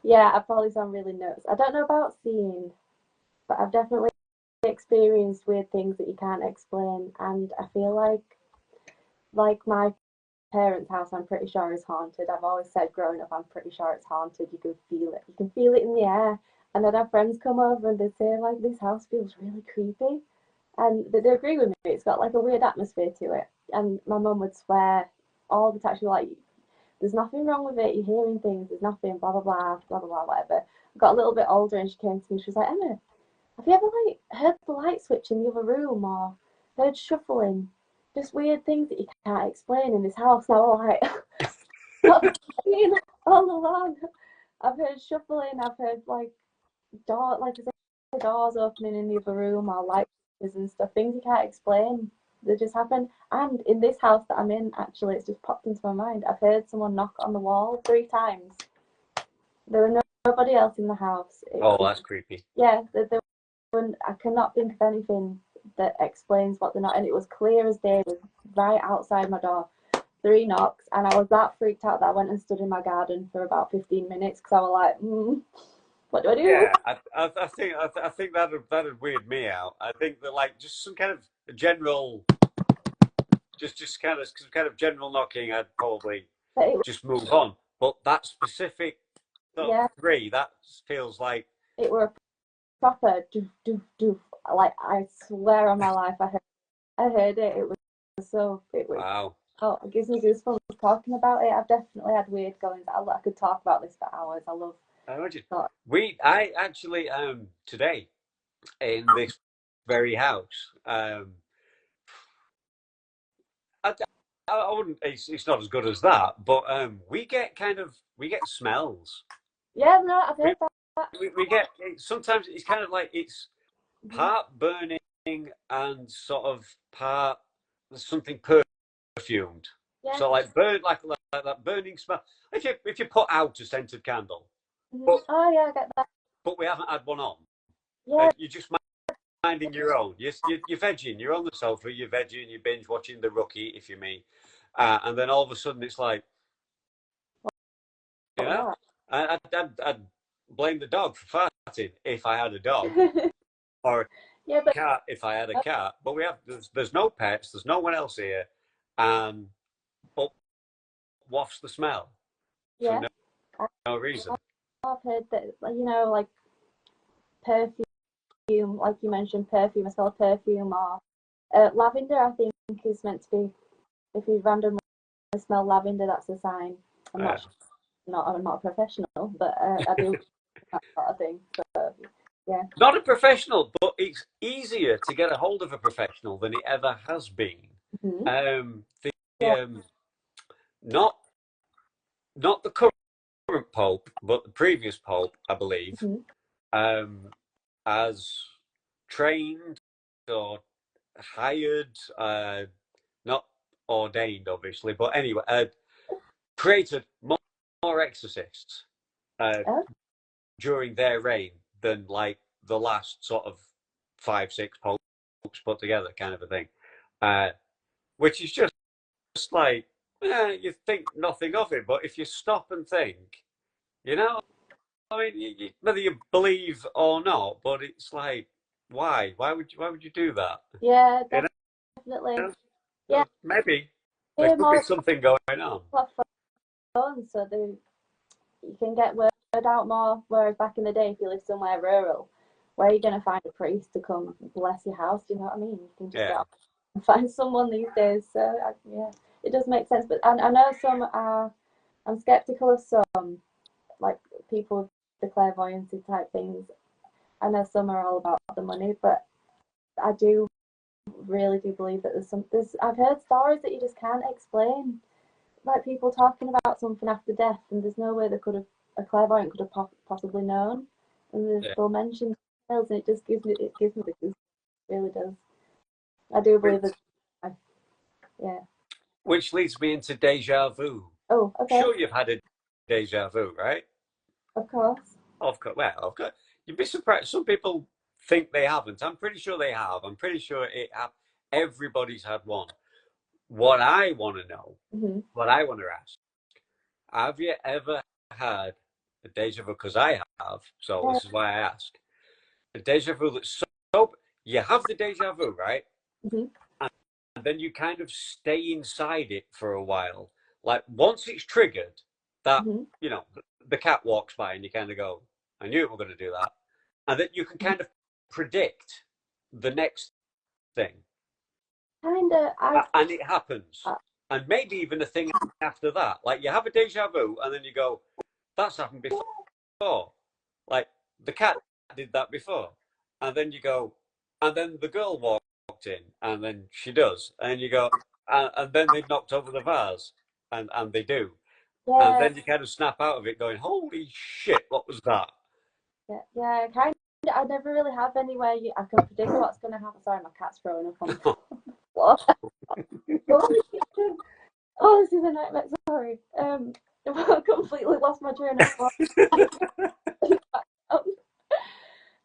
Yeah, I probably sound really nuts. I don't know about seeing, but I've definitely experienced weird things that you can't explain, and I feel like my parents' house, I'm pretty sure is haunted. I've always said growing up, I'm pretty sure it's haunted. You can feel it. You can feel it in the air. And then our friends come over and they say like this house feels really creepy, and they agree with me. It's got like a weird atmosphere to it. And my mum would swear all the time. She'd be like, "There's nothing wrong with it. You're hearing things. There's nothing. Blah blah blah blah blah blah whatever." I got a little bit older and she came to me. She was like, "Emma, have you ever like heard the light switch in the other room or heard shuffling? Just weird things that you can't explain in this house." Now I'm like, what have I been all along? I've heard shuffling. I've heard like doors opening in the other room or lights and stuff. Things you can't explain. They just happen. And in this house that I'm in, actually, it's just popped into my mind. I've heard someone knock on the wall 3 times. There were nobody else in the house. That's creepy. Yeah, I cannot think of anything that explains what they're not. And it was clear as day with right outside my door. 3 knocks, and I was that freaked out that I went and stood in my garden for about 15 minutes because I was like, what do I do? Yeah, I think that'd weird me out. I think that like just some kind of general, just kind of general knocking, I'd probably It, just move on. But that specific sort of yeah, three, that feels like it were a proper doof doof doof. Like I swear on my life, I heard it. It was so it was. wow. Oh, it gives me goosebumps talking about it. I've definitely had weird goings. I could talk about this for hours. I love. I imagine That. I actually today in this very house I, I wouldn't. It's not as good as that, but we get smells. Yeah, no, I've We, heard that. we get sometimes it's kind of like it's Mm-hmm. part burning and sort of part something perfumed. Yeah. So like like that burning smell. If you put out a scented candle, Mm-hmm. but Oh yeah, I get that. we haven't had one on, Yeah, you're just minding your own. You're vegging. You're on the sofa. You're vegging. You binge watching The Rookie, if you me, and then all of a sudden it's like, you what know, was I'd blame the dog for farting if I had a dog, that? or Yeah, a cat if I had a cat. But there's no pets. There's no one else here, and but wafts the smell for yeah, no reason. I've heard that. Like perfume, like you mentioned, perfume. I smell of perfume or lavender. I think is meant to be. If you randomly smell lavender, that's a sign. I'm Uh, not I'm not a professional, but I do that sort of thing. So yeah. Not a professional, but it's easier to get a hold of a professional than it ever has been. Mm-hmm. Yeah. The not not the current pope, but the previous pope, I believe, Mm-hmm. as trained or hired, not ordained, obviously, but anyway, created more exorcists uh, Oh, during their reign than like the last sort of 5, 6 popes put together, kind of a thing. Which is just like, you think nothing of it, but if you stop and think, you know, I mean, whether you believe or not, but it's like, why? Why would you do that? yeah, You definitely. know, Yeah, maybe there hear could be more something going on. phones, so you can get word out more. Whereas back in the day, if you live somewhere rural, where are you going to find a priest to come bless your house? Do you know what I mean? You can just Yeah, go and find someone these days. So yeah, it does make sense. But I know some are. I'm skeptical of some, like people with the clairvoyancy type things. I know some are all about the money, but I do really do believe that there's I've heard stories that you just can't explain, like people talking about something after death, and there's no way they could have a clairvoyant could have possibly known, and yeah. they'll mention details, and it gives me the goose. It really does. I do Which, believe that. Yeah. which leads me into deja vu. Oh, okay. Sure, you've had a deja vu, right? Of course. Of course. Well, of course. You'd be surprised. Some people think they haven't. I'm pretty sure they have. I'm pretty sure everybody's had one. What I want to know, Mm-hmm. what I want to ask, have you ever had a deja vu? Because I have. So Yeah. this is why I ask. A deja vu that's so you have the deja vu, right? Mm-hmm. And then you kind of stay inside it for a while. Like once it's triggered, that Mm-hmm. the cat walks by and you kind of go, I knew it were going to do that. And that you can kind of predict the next thing. Kinda. And it happens. Uh, And maybe even a thing after that. Like you have a deja vu and then you go, that's happened before. Like the cat did that before. And then you go, and then the girl walked in and then she does. And you go, and then they knocked over the vase. And they do. And yeah. then you kind of snap out of it going, holy shit, what was that? Yeah. Yeah. Kind. I never really have anywhere I can predict what's going to happen. Sorry, my cat's throwing up on the floor. Oh, this is a nightmare. Sorry. I completely lost my train of thought.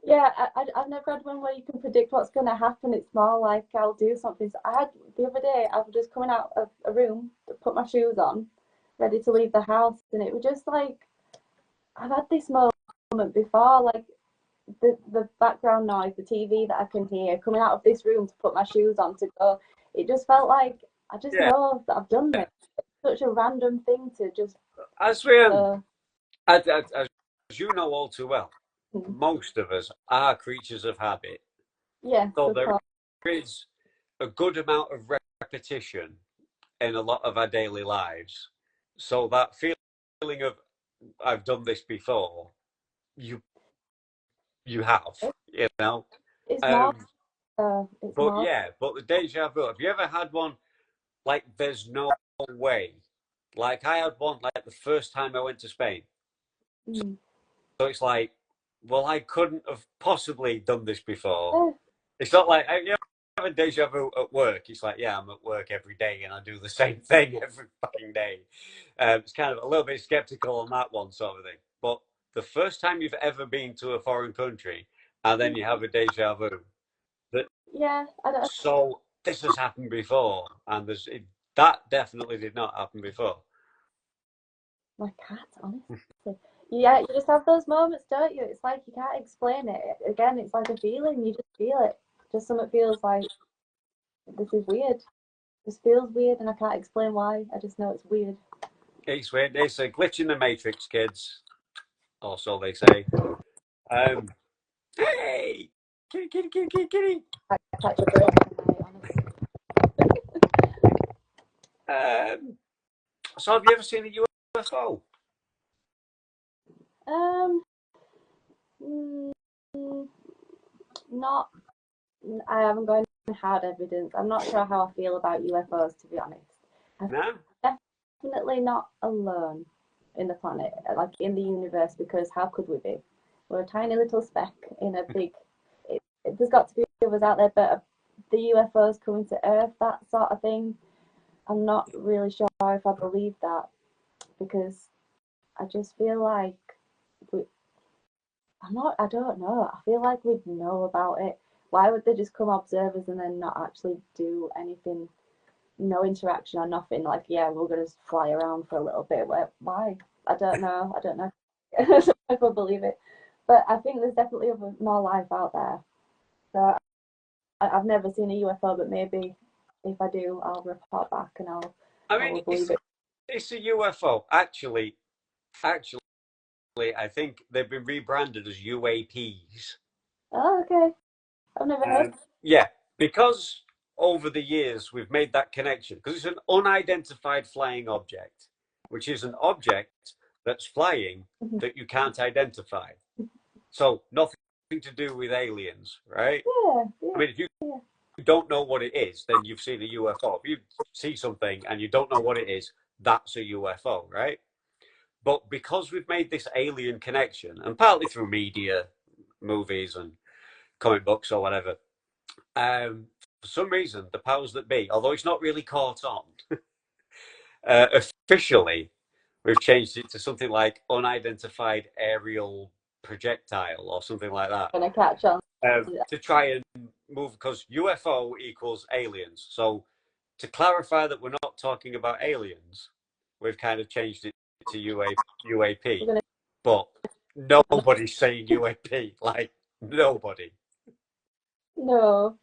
Yeah, I've never had one where you can predict what's going to happen. It's more like I'll do something. So I had the other day, I was just coming out of a room to put my shoes on, ready to leave the house, and it was just like I've had this moment before, like the background noise, the TV that I can hear coming out of this room to put my shoes on to go. It just felt like I just Yeah, know that I've done this. It's such a random thing to just. as we Uh, as you know all too well, hmm. most of us are creatures of habit. Yes, So of there course. is a good amount of repetition in a lot of our daily lives. So that feeling of I've done this before, you you have, you know. It's more. Um, It's but more. yeah, but the deja vu. Have you ever had one like there's no way? Like I had one like the first time I went to Spain. Mm. So it's like, well, I couldn't have possibly done this before. Yeah, It's not like you have a deja vu at work. It's like, yeah, I'm at work every day and I do the same thing every fucking day. It's kind of a little bit skeptical on that one sort of thing. But the first time you've ever been to a foreign country and then you have a deja vu, that yeah. I don't. so this has happened before, and that definitely did not happen before. My cat, honestly. Yeah, you just have those moments, don't you? It's like you can't explain it. Again, it's like a feeling. You just feel it. Just something feels like this is weird. This feels weird, and I can't explain why. I just know it's weird. It's weird. It's a glitch in the matrix, kids. Or so they say. Um, hey, kitty, kitty, kitty, kitty, kitty. I catch a break tonight, honestly. Um, so have you ever seen a UFO? Um, mm, not. I haven't got any hard evidence. I'm not sure how I feel about UFOs, to be honest. I'm No. definitely not alone in the planet, like in the universe, because how could we be? We're a tiny little speck in a big. There's got to be others out there, but the UFOs coming to Earth, that sort of thing, I'm not really sure if I believe that because I just feel like we, I'm not. I don't know. I feel like we'd know about it. Why would they just come observers and then not actually do anything? No interaction or nothing. Like, yeah, we're gonna fly around for a little bit. Why? I don't know. I don't know. I don't know if I believe it, but I think there's definitely more life out there. So I've never seen a UFO, but maybe if I do, I'll report back and I I mean, will believe it. it's a UFO. Actually, I think they've been rebranded as UAPs. Oh, okay. I've never heard. Yeah, because over the years we've made that connection because it's an unidentified flying object, which is an object that's flying Mhm. that you can't identify. So nothing to do with aliens, right? Yeah, I yeah, mean, if you yeah. don't know what it is, then you've seen a UFO. If you see something and you don't know what it is, that's a UFO, right? But because we've made this alien connection, and partly through media, movies, and comic books or whatever, for some reason, the powers that be, although it's not really caught on, officially, we've changed it to something like unidentified aerial projectile or something like that Gonna catch on. to try and move because UFO equals aliens. So to clarify that we're not talking about aliens, we've kind of changed it to We're UAP. gonna. But nobody's saying UAP, like nobody. No.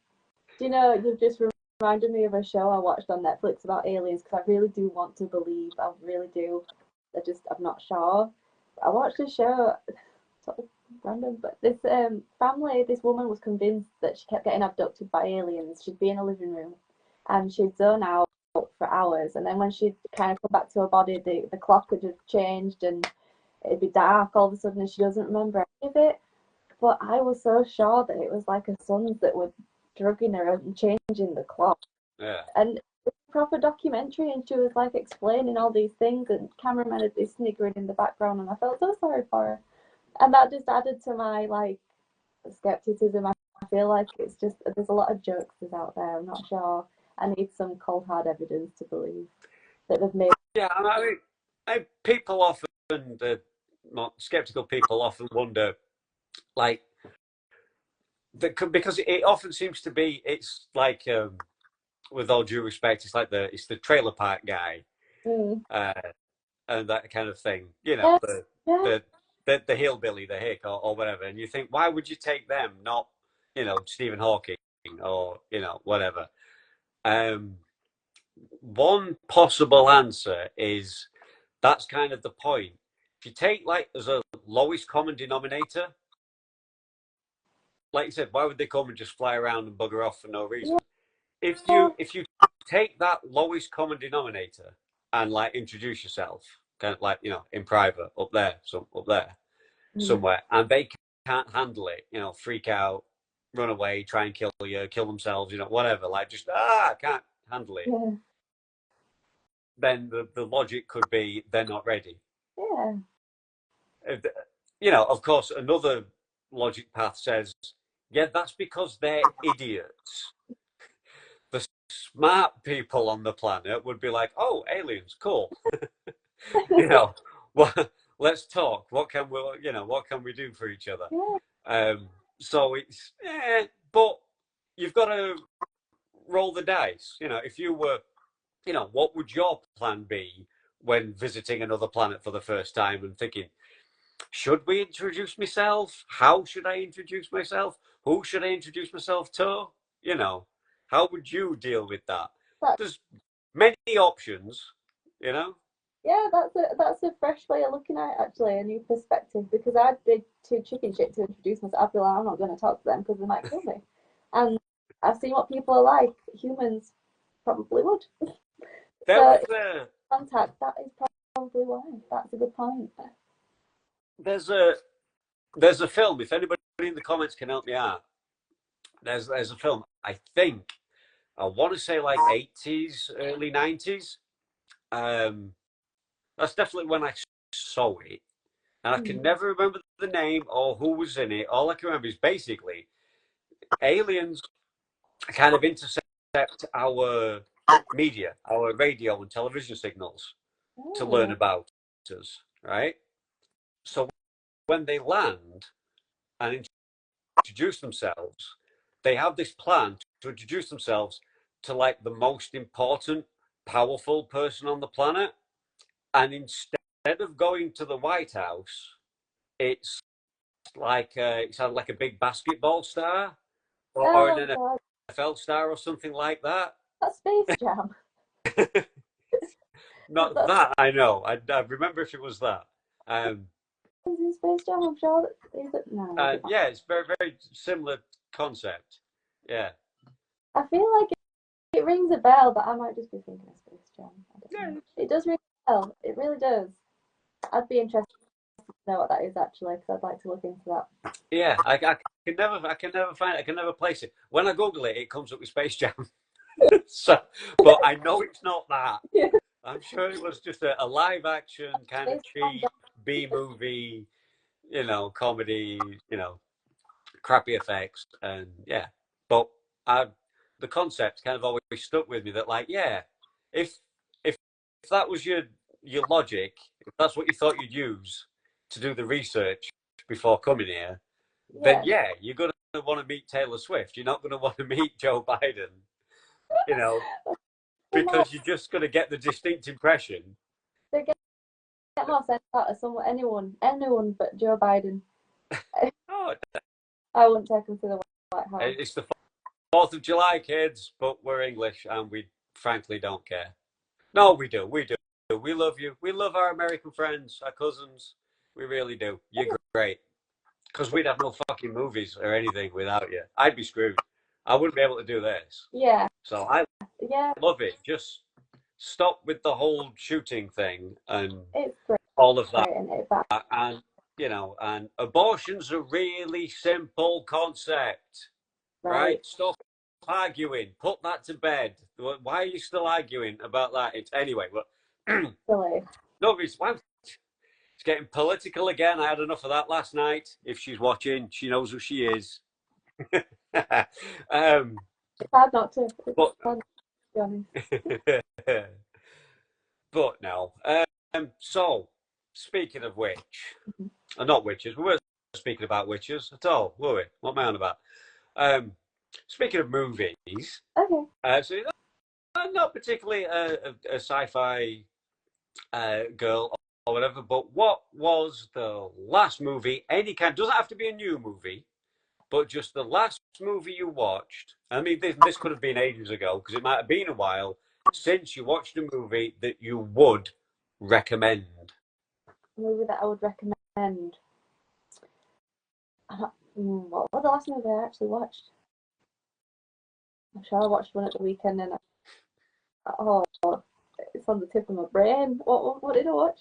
Do you know? You've just reminded me of a show I watched on Netflix about aliens because I really do want to believe. I really do. I'm not sure. I watched a show, sort of random, but this woman was convinced that she kept getting abducted by aliens. She'd be in a living room, and she'd zone out for hours, and then when she'd kind of come back to her body, the clock would have changed, and it'd be dark all of a sudden, and she doesn't remember any of it. But I was so sure that it was like her sons that were drugging her and changing the clock. Yeah. And it was a proper documentary, and she was like explaining all these things, and cameraman had this sniggering in the background, and I felt so sorry for her. And that just added to my like skepticism. I feel like it's just there's a lot of jokesters out there. I'm not sure. I need some cold hard evidence to believe that they've made. Yeah, I mean, people often, skeptical people often wonder, like, because it often seems to be, it's like, with all due respect, it's like it's the trailer park guy, Mm. uh, and that kind of thing. You know, Yeah, yeah, the the hillbilly, the hick, or whatever. And you think, why would you take them, not Stephen Hawking or whatever? Um, One possible answer is that's kind of the point. If you take like as a lowest common denominator, like you said, why would they come and just fly around and bugger off for no reason? yeah. If you take that lowest common denominator and like introduce yourself, kind of like in private up there, Mm. somewhere, and they can't handle it, freak out, run away, try and kill you, kill themselves, whatever, like just can't handle it. Yeah, Then the logic could be they're not ready. yeah, Of course, another logic path says, yeah, that's because they're idiots. The smart people on the planet would be like, oh, aliens, cool. you know, well, let's talk. What can we do for each other? yeah. So but you've got to roll the dice. If you were, what would your plan be when visiting another planet for the first time and thinking, should we introduce myself? How should I introduce myself? Who should I introduce myself to? How would you deal with that? That, There's many options, you know? yeah, that's a fresh way of looking at it, actually, a new perspective. Because I'd be too chicken shit to introduce myself. I feel like I'm not going to talk to them because they might kill me. And I've seen what people are like. Humans probably would. There So was a contact, that is probably why. That's a good point. there's a there's a film. If anybody in the comments can help me out, there's a film. I think I want to say like 80s, early 90s. That's definitely when I saw it, and I can never remember the name or who was in it. All I can remember is basically aliens kind of intercept our media, our radio and television signals to learn Oh, about us, right? So when they land and introduce themselves, they have this plan to introduce themselves to like the most important, powerful person on the planet. And instead of going to the White House, it's it sounded like a big basketball star or an oh God, NFL star or something like that. that's Space Jam. Not That's that I know. I remember if it was that. Um, in Space Jam. I'm sure that is it. No, is and it not? yeah, it's very very similar concept. Yeah. I feel like it rings a bell, but I might just be thinking of Space Jam. I don't know. Yeah. It does ring a bell. It really does. I'd be interested to know what that is actually, because I'd like to look into that. Yeah, I can never find it. I can never place it. When I Google it, it comes up with Space Jam. So, but I know it's not that. Yeah. I'm sure it was just a live action kind of Space Jam. cheap B movie, comedy, crappy effects, and yeah. But I, the concept kind of always stuck with me that like, yeah, if if if that was your logic, if that's what you thought you'd use to do the research before coming here, then Yeah. yeah, you're gonna want to meet Taylor Swift. You're not gonna want to meet Joe Biden, you know, They more, because you're just gonna get the distinct impression. they get more sense out of someone, anyone but Joe Biden. Oh, I wouldn't take him to the White House. it's the 4th of July, kids, but we're English and we frankly don't care. No, we do. We do. We love you. We love our American friends, our cousins. We really do. You're great. Because we'd have no fucking movies or anything without you. I'd be screwed. I wouldn't be able to do this. Yeah, So I yeah, love it. Just stop with the whole shooting thing and it's great, all of that. isn't it? But And, and abortion's a really simple concept, right, right? Stop arguing. Put that to bed. Why are you still arguing about that? Anyway, but silly. no, it's getting political again. I had enough of that last night. If she's watching, she knows who she is. It's hard not to. It's but hard to be honest. but no. So speaking of which, not witches, we weren't speaking about witches at all, were we? What am I on about? Speaking of movies, Okay. so I'm not particularly a sci-fi girl or whatever, but what was the last movie, any kind, doesn't have to be a new movie, but just the last movie you watched? I mean, this could have been ages ago because it might have been a while since you watched a movie that you would recommend. A movie that I would recommend. What was the last movie I actually watched? I'm sure I watched one at the weekend and oh, it's on the tip of my brain. What did I watch?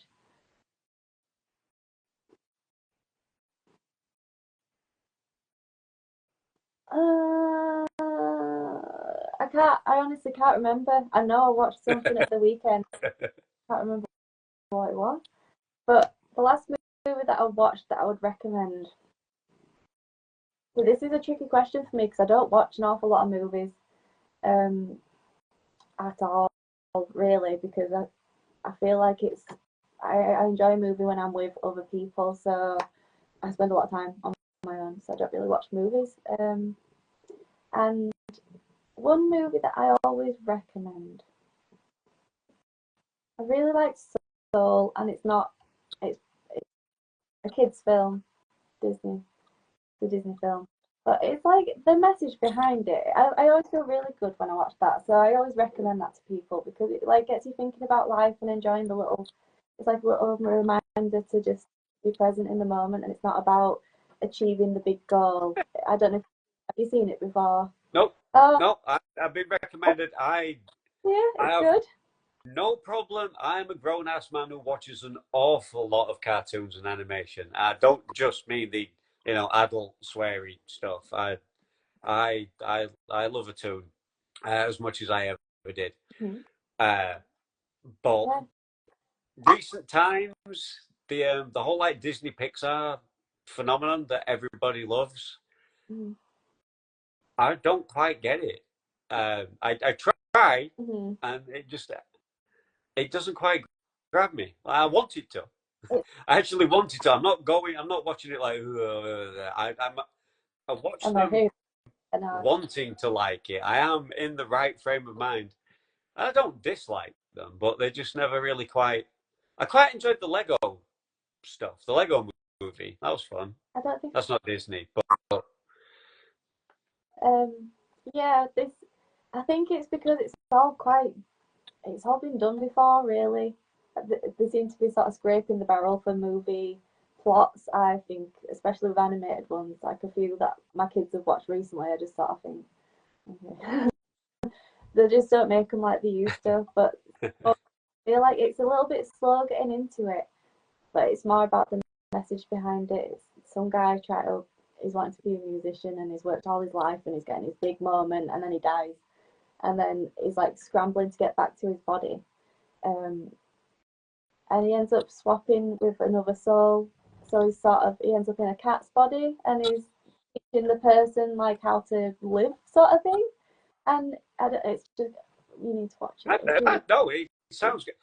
Uh, I honestly can't remember. I know I watched something at the weekend. Can't remember what it was. But the last movie that I watched that I would recommend. So this is a tricky question for me because I don't watch an awful lot of movies um, at all, really, because I feel like I enjoy a movie when I'm with other people, so I spend a lot of time on my own, so I don't really watch movies. And one movie that I always recommend, I really like Soul, and it's a kids' film, Disney, the Disney film. But it's like the message behind it. I always feel really good when I watch that. So I always recommend that to people because it like gets you thinking about life and enjoying the little. It's like a little reminder to just be present in the moment, and it's not about achieving the big goal. I don't know. Have you seen it before? Nope, Oh, nope. I've been recommended. yeah, I it's have good. no problem. I'm a grown ass man who watches an awful lot of cartoons and animation. I don't just mean the adult sweary stuff. I love a tune as much as I ever did. Mm-hmm. Uh, but Yeah. recent times, the whole like Disney Pixar phenomenon that everybody loves, Mm-hmm. I don't quite get it. I try, Mm-hmm. and it doesn't quite grab me. I want it to. It's, I actually wanted to. I'm not going. I'm not watching it like. I I watch know them who. I know. wanting to like it. I am in the right frame of mind. I don't dislike them, but they just never really quite. I quite enjoyed the Lego stuff. The Lego movie that was fun. I don't think. That's not Disney, but Um. Yeah. This. I think it's because it's all been done before, really. They seem to be sort of scraping the barrel for movie plots, I think, especially with animated ones, like a few that my kids have watched recently. I just sort of think, okay. They just don't make them like they used to. But I feel like it's a little bit slow getting into it, but it's more about the message behind it. It's some guy he's wanting to be a musician and he's worked all his life and he's getting his big moment and then he dies and then he's like scrambling to get back to his body. Um, and he ends up swapping with another soul. So he ends up in a cat's body and he's teaching the person like how to live, sort of thing. And I don't, it's just you need to watch it. It's really no, it sounds good.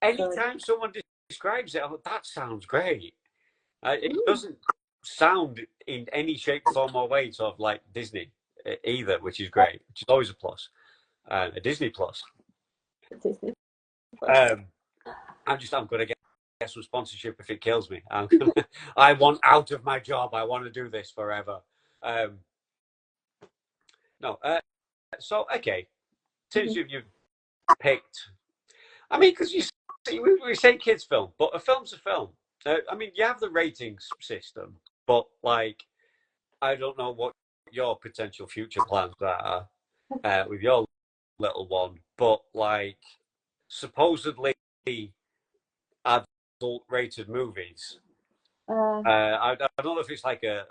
good. Anytime someone describes it, I'm like, that sounds great. It Mm, doesn't sound in any shape, form, or way sort of like Disney either, which is great, which is always a plus. A Disney plus. Disney Plus. Um, I'm going to get some sponsorship if it kills me. I want out of my job. I want to do this forever. Um, no, so okay. Since Mm-hmm. you've picked, I mean, because you see, we say kids' film, but a film's a film. I mean, you have the ratings system, but like, I don't know what your potential future plans are with your little one, but like, supposedly adult rated movies. Uh, I don't know if it's like a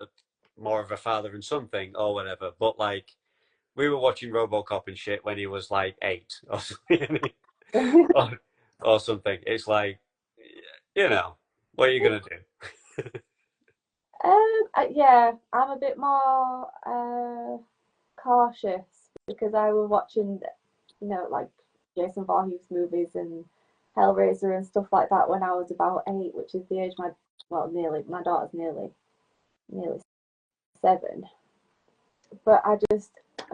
more of a father and son thing or whatever, but like we were watching RoboCop and shit when he was like 8 or something, or, or something. It's like, what are you gonna do? yeah, I'm a bit more cautious because I was watching, like Jason Voorhees movies and Hellraiser and stuff like that when I was about 8, which is the age nearly my daughter's nearly 7. but I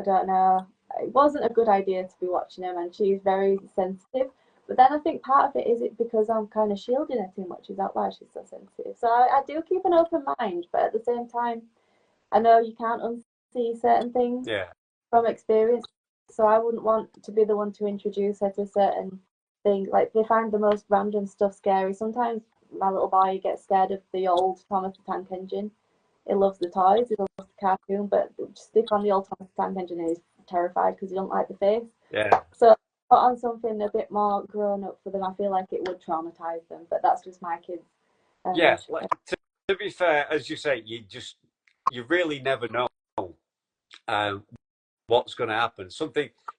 don't know. It wasn't a good idea to be watching him, and she's very sensitive. But then I think part of it is it because I'm kind of shielding her too much. Is that why she's so sensitive? So I do keep an open mind, but at the same time, I know you can't unsee certain things Yeah. from experience. So I wouldn't want to be the one to introduce her to certain things. Like they find the most random stuff scary. Sometimes my little boy gets scared of the old Thomas the Tank Engine. He loves the toys, he loves the cartoon, but stick on the old Thomas the Tank Engine and he's terrified because he don't like the face. Yeah. So put on something a bit more grown up for them. I feel like it would traumatize them, but that's just my kids. Yeah. Like, to be fair, as you say, you really never know um, what's going to happen.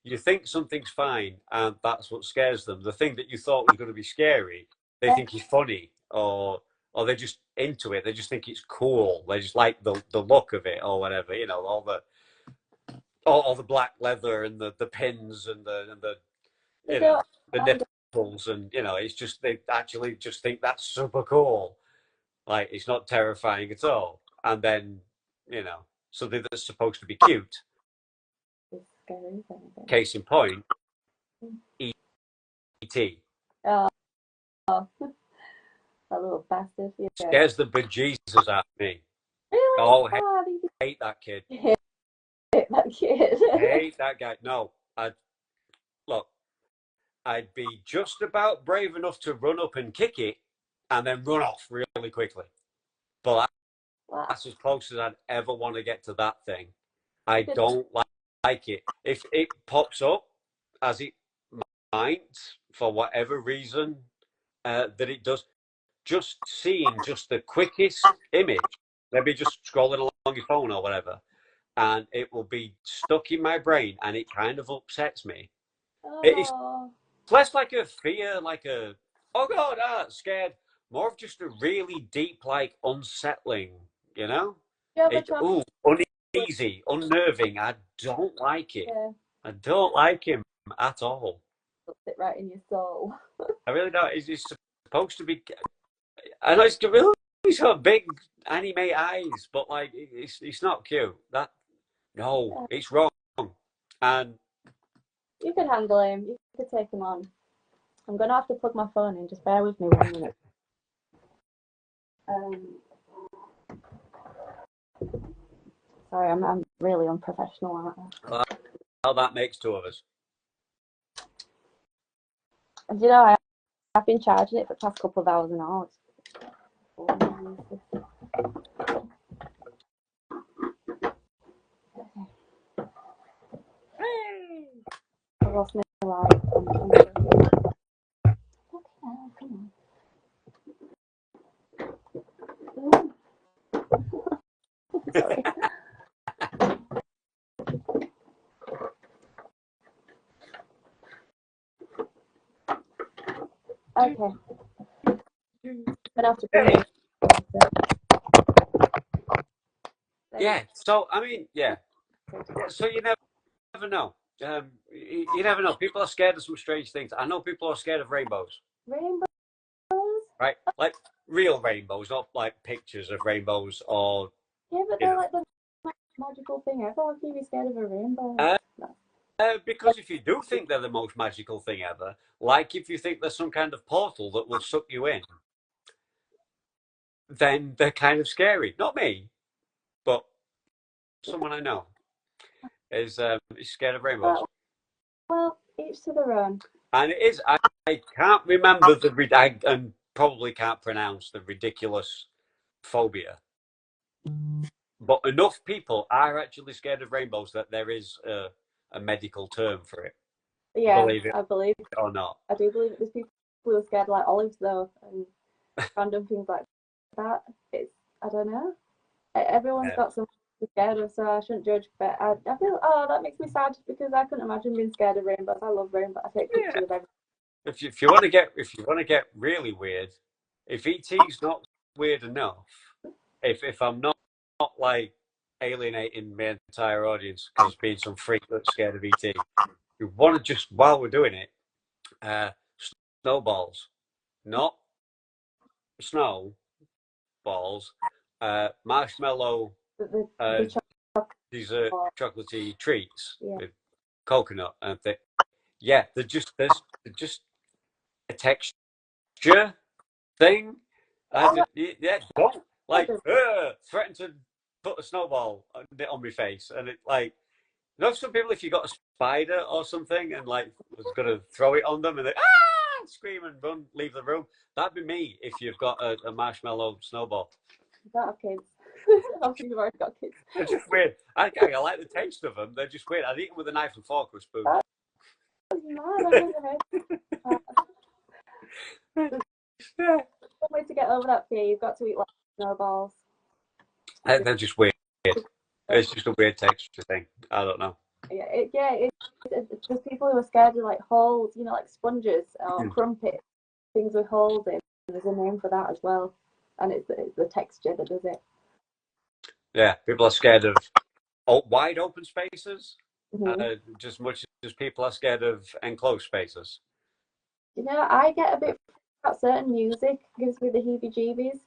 You think something's fine, and that's what scares them. The thing that you thought was going to be scary, they think is funny, or they're just into it. They just think it's cool. They just like the look of it, or whatever. You know, all the black leather and the pins and the you know the nipples, and it's just they actually just think that's super cool. Like it's not terrifying at all. And then something that's supposed to be cute. Case in point, E.T. Oh, that little bastard. Yeah. Scares the bejesus out of me. Really? Oh, I hate that kid. hate that kid. Hate that guy. No, look, I'd be just about brave enough to run up and kick it, and then run off really quickly. But that's as close as I'd ever want to get to that thing. I don't like it. If it pops up, as it might, for whatever reason that it does, just seeing just the quickest image, maybe just scrolling along your phone or whatever, and it will be stuck in my brain, and it kind of upsets me. It's less like a fear, like a oh god, scared. More of just a really deep, like unsettling. It's uneasy, unnerving. I don't like it. Yeah. I don't like him at all. Puts it right in your soul. I really don't. He's supposed to be. I know he's got big anime eyes, but like it's not cute. No, it's wrong. And you could handle him. You could take him on. I'm gonna have to plug my phone in. Just bear with me 1 minute. Sorry, I'm really unprofessional, aren't I? Well, that makes two of us. And I've been charging it for the past couple of hours now. I lost my life. Come on. Sorry. Okay. But after Yeah. So I mean, yeah. So you never know. You never know. People are scared of some strange things. I know people are scared of rainbows. Rainbows? Right? Like real rainbows, not like pictures of rainbows or. Yeah, but they're like the magical thing ever. How can you be scared of a rainbow? Because if you do think they're the most magical thing ever, like if you think there's some kind of portal that will suck you in, then they're kind of scary. Not me, but someone I know is scared of rainbows. Well, each to their own. And it is. I can't remember and probably can't pronounce the ridiculous phobia. But enough people are actually scared of rainbows that there is a medical term for it. Yeah, believe it I believe it or not. I do believe there's people who are scared like olives though, and random things like that. I don't know. Everyone's got something to be scared of, so I shouldn't judge. But I feel that makes me sad because I couldn't imagine being scared of rainbows. I love rainbows. I take pictures of everything. If you want to get really weird, if ET's not weird enough, if I'm not like alienating my entire audience because being some freak that's scared of ET, we want to just while we're doing it, snowballs, not snow balls, marshmallow. The these chocolatey treats Yeah. with coconut, and they're just a texture thing. Don't like threaten to put a snowball on my face, and it like some people, if you got a spider or something and like was gonna throw it on them and they scream and run, leave the room. That'd be me if you've got a marshmallow snowball. You don't have kids. Obviously, you've already got kids. They're just weird. I like the taste of them. They're just weird. I'd eat them with a knife and fork or a spoon. That's mad. I've never heard. One way to get over that fear, you've got to eat like snowballs. They're just weird. It's just a weird texture thing. I don't know. It's just people who are scared of like holes, like sponges or crumpets, things with holes in. There's a name for that as well, and it's the texture that does it. Yeah, people are scared of wide open spaces, just as much as people are scared of enclosed spaces. I get a bit about certain music, gives me the heebie-jeebies.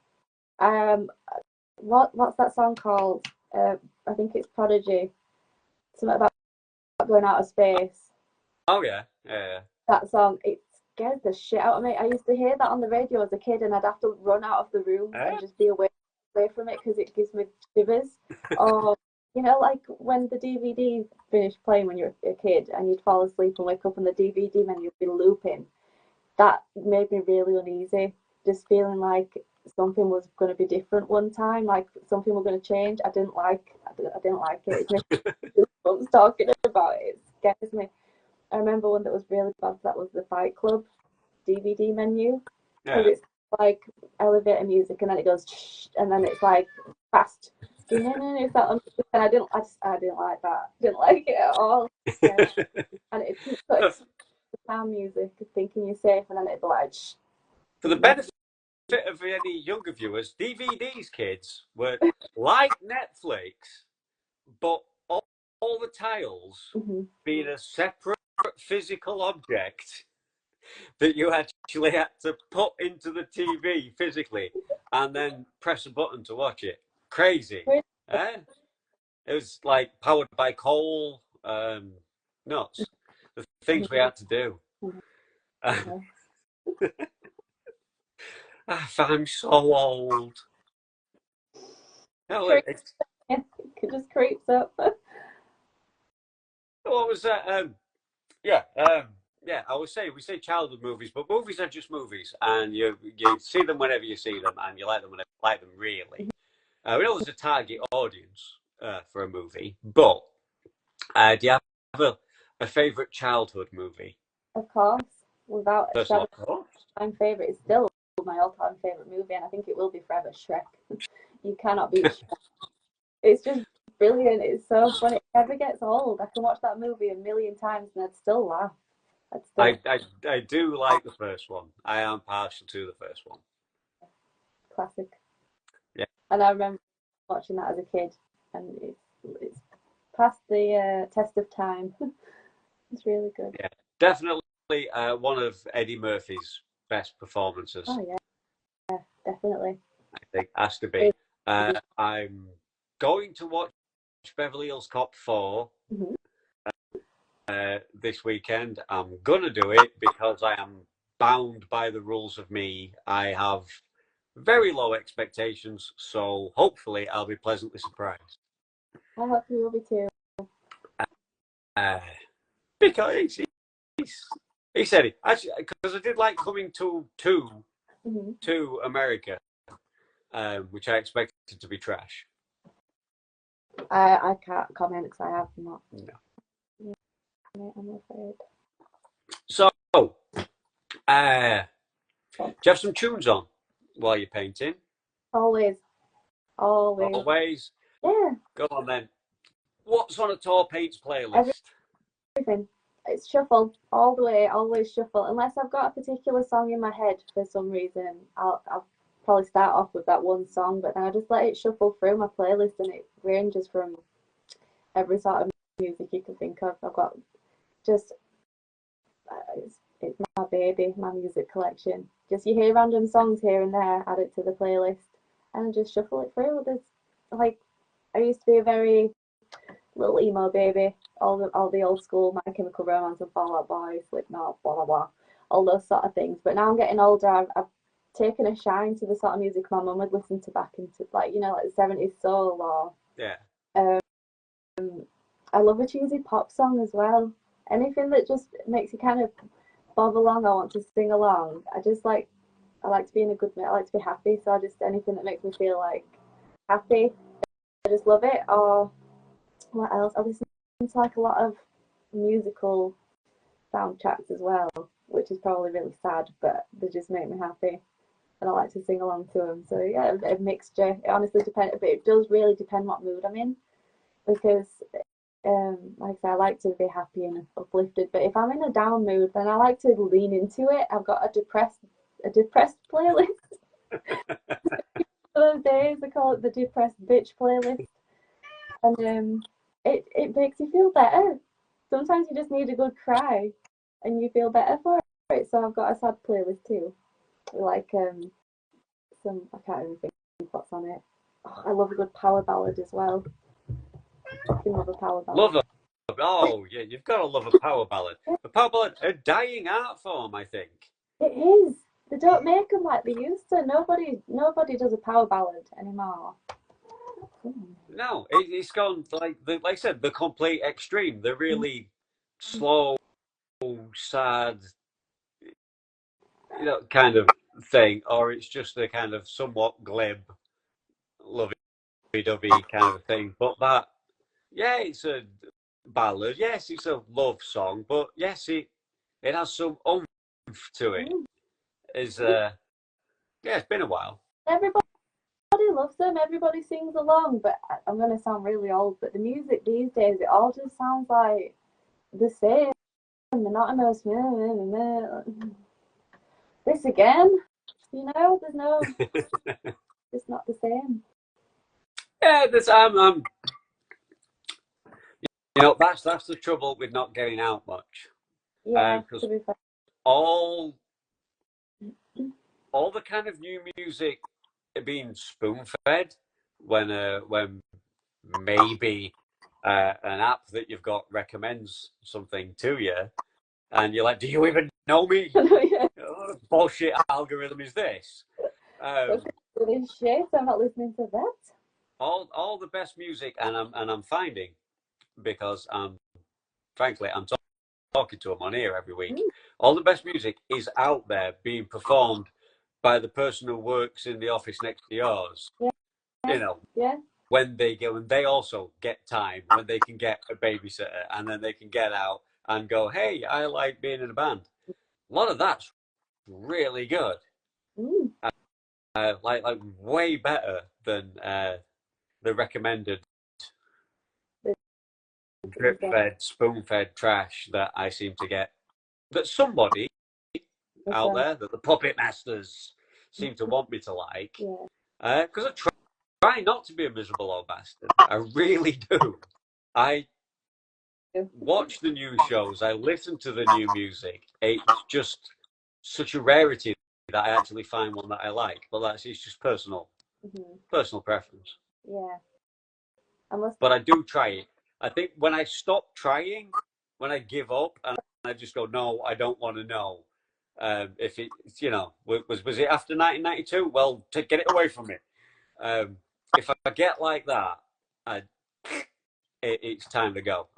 What's that song called? I think it's Prodigy. Something about going out of space. Oh yeah. That song, it scares the shit out of me. I used to hear that on the radio as a kid, and I'd have to run out of the room and just be away from it because it gives me shivers. Or like when the DVD finished playing when you're a kid and you'd fall asleep and wake up and the DVD menu would be looping. That made me really uneasy. Just feeling like something was going to be different one time, like something was going to change. I didn't like it. It makes me goosebumps talking about it. It scares me. I remember one that was really bad. That was the Fight Club DVD menu, because it's like elevator music, and then it goes, and then it's like fast. And I didn't like that. Didn't like it at all. Yeah. And it keeps like sound music, thinking you're safe, and then it'd be like. For the benefit of any younger viewers, DVDs, kids, were like Netflix, but all the tiles being a separate physical object that you actually had to put into the TV physically and then press a button to watch it. Crazy. Eh? It was like powered by coal. Nuts. The things we had to do. I'm so old. No, it just creeps up. What was that? I would say we say childhood movies, but movies are just movies, and you see them whenever you see them, and you like them whenever you like them. Really, we know there's a target audience for a movie, but do you have a favorite childhood movie? Of course, without a shadow of course. My favorite is still my all-time favorite movie, and I think it will be forever. Shrek. You cannot beat Shrek. It's just brilliant. It's so funny. It never gets old. I can watch that movie a million times and I'd still laugh. I do like the first one. I am partial to the first one. Classic. Yeah. And I remember watching that as a kid, and it's passed the test of time. It's really good. Yeah, definitely one of Eddie Murphy's best performances. Oh yeah, definitely. I think has to be. I'm going to watch Beverly Hills Cop 4 this weekend. I'm gonna do it because I am bound by the rules of me. I have very low expectations, so hopefully I'll be pleasantly surprised. I hope you will be too. Because he said it actually, because I did like coming to America, which I expected to be trash. I can't comment because I have not. No. I'm afraid. So, do you have some tunes on while you're painting? Always. Yeah. Go on then. What's on a Torr Paints playlist? Everything. It's shuffle all the way, always shuffle. Unless I've got a particular song in my head for some reason, I'll probably start off with that one song, but then I just let it shuffle through my playlist, and it ranges from every sort of music you can think of. I've got just it's my baby, my music collection. Just you hear random songs here and there, add it to the playlist, and just shuffle it through. There's like I used to be a very little emo baby, all the old school My Chemical Romance and Fall Out Boy, Slipknot, blah blah blah, all those sort of things. But now I'm getting older, I've taken a shine to the sort of music my mum would listen to back into, like, you know, like the 70s soul or Yeah. I love a cheesy pop song as well. Anything that just makes you kind of bob along, I want to sing along. I like to be in a good mood. I like to be happy. So just anything that makes me feel like happy, I just love it. Or what else? I listen to like a lot of musical soundtracks as well, which is probably really sad, but they just make me happy, and I like to sing along to them. So yeah, a mixture. It honestly depends, but it does really depend what mood I'm in, because like I say, I like to be happy and uplifted. But if I'm in a down mood, then I like to lean into it. I've got a depressed playlist. Those days I call it the depressed bitch playlist, and it makes you feel better. Sometimes you just need a good cry, and you feel better for it. So I've got a sad playlist too, like some, I can't even think what's on it. Oh, I love a good power ballad as well. I love a power ballad. Love a Oh yeah, you've got to love a power ballad. A power ballad, a dying art form, I think. It is. They don't make them like they used to. Nobody does a power ballad anymore. No, it's gone like I said, the complete extreme. The really slow, sad, kind of thing, or it's just a kind of somewhat glib, lovey-dovey kind of thing. But yeah, it's a ballad. Yes, it's a love song, but yes, it has some oomph to it. Is yeah, it's been a while. Everybody loves them. Everybody sings along. But I'm gonna sound really old. But the music these days, it all just sounds like the same. Monotonous. This again. You know, there's no. It's not the same. Yeah, that's the trouble with not getting out much. Yeah, Because to be fair. all the kind of new music being spoon-fed when maybe an app that you've got recommends something to you, and you're like, do you even know me? Yeah. What bullshit algorithm is this? Really shit. I'm not listening to that. All the best music, and I'm finding, because frankly I'm talking to them on here every week. All the best music is out there being performed by the person who works in the office next to yours. Yeah. You know, Yeah. when they also get time, when they can get a babysitter, and then they can get out and go, hey, I like being in a band. A lot of that's really good. Like way better than the recommended drip-fed, spoon-fed trash that I seem to get. That somebody out there, that the puppet masters seem to want me to like. Because I try not to be a miserable old bastard. I really do. I watch the new shows. I listen to the new music. It's just such a rarity that I actually find one that I like. But it's just personal preference. Yeah. But I do try it. I think when I stop trying, when I give up and I just go, no, I don't want to know. If it's, was it after 1992? Well, get it away from me. If I get like that, it's time to go.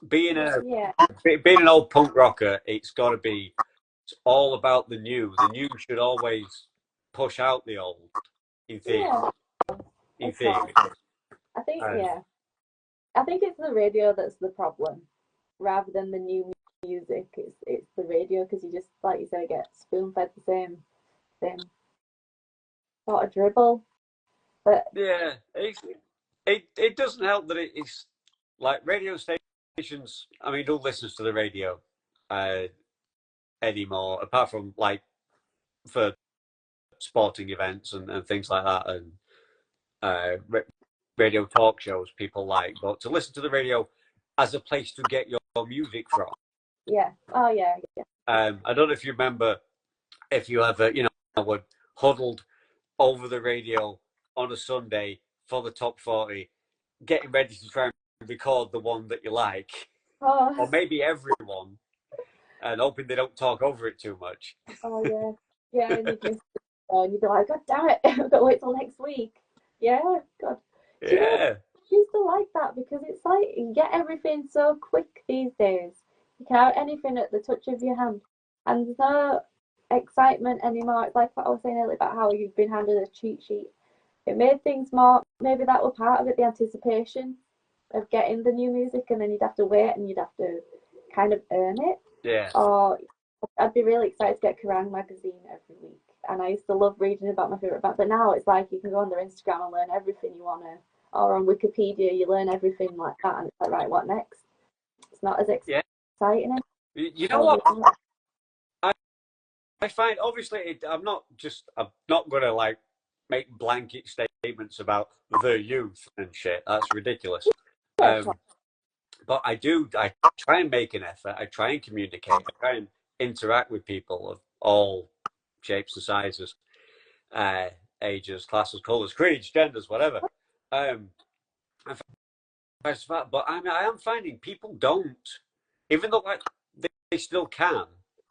Being an old punk rocker, it's got to be. It's all about the new. The new should always push out the old. In theory. Yeah. In theory. I think I think it's the radio that's the problem, rather than the new music. It's the radio, because you just, like you say, get spoon fed the same sort of dribble. But yeah, it doesn't help that it's like radio stations. I mean, who listens to the radio anymore, apart from like for sporting events and things like that, and radio talk shows people like. But to listen to the radio as a place to get your music from. Yeah. Oh yeah. Yeah. I don't know if you remember, if you ever were huddled over the radio on a Sunday for the top 40, getting ready to try and record the one that you like, or Oh, maybe everyone, and hoping they don't talk over it too much. oh yeah, yeah, and you'd miss it. And you'd be like, God damn it, I've got to wait till next week. Yeah, God. Do you know what? Yeah, I used to like that because it's like you get everything so quick these days. You can have anything at the touch of your hand, and there's no excitement anymore. It's like what I was saying earlier about how you've been handed a cheat sheet. It made things more. Maybe that was part of it, the anticipation of getting the new music, and then you'd have to wait and you'd have to kind of earn it. yeah, Or I'd be really excited to get Kerrang magazine every week. And I used to love reading about my favourite band. But now it's like you can go on their Instagram and learn everything you want to. Or on Wikipedia, you learn everything like that. And it's like, right, what next? It's not as yeah. exciting anymore. You know what? I find obviously I'm not gonna like make blanket statements about the youth and shit. That's ridiculous. Yeah, But I try and make an effort. I try and communicate. I try and interact with people of all shapes and sizes, uh, ages, classes, colours, creeds, genders, whatever. Um, but I am finding people don't, even though like they still can,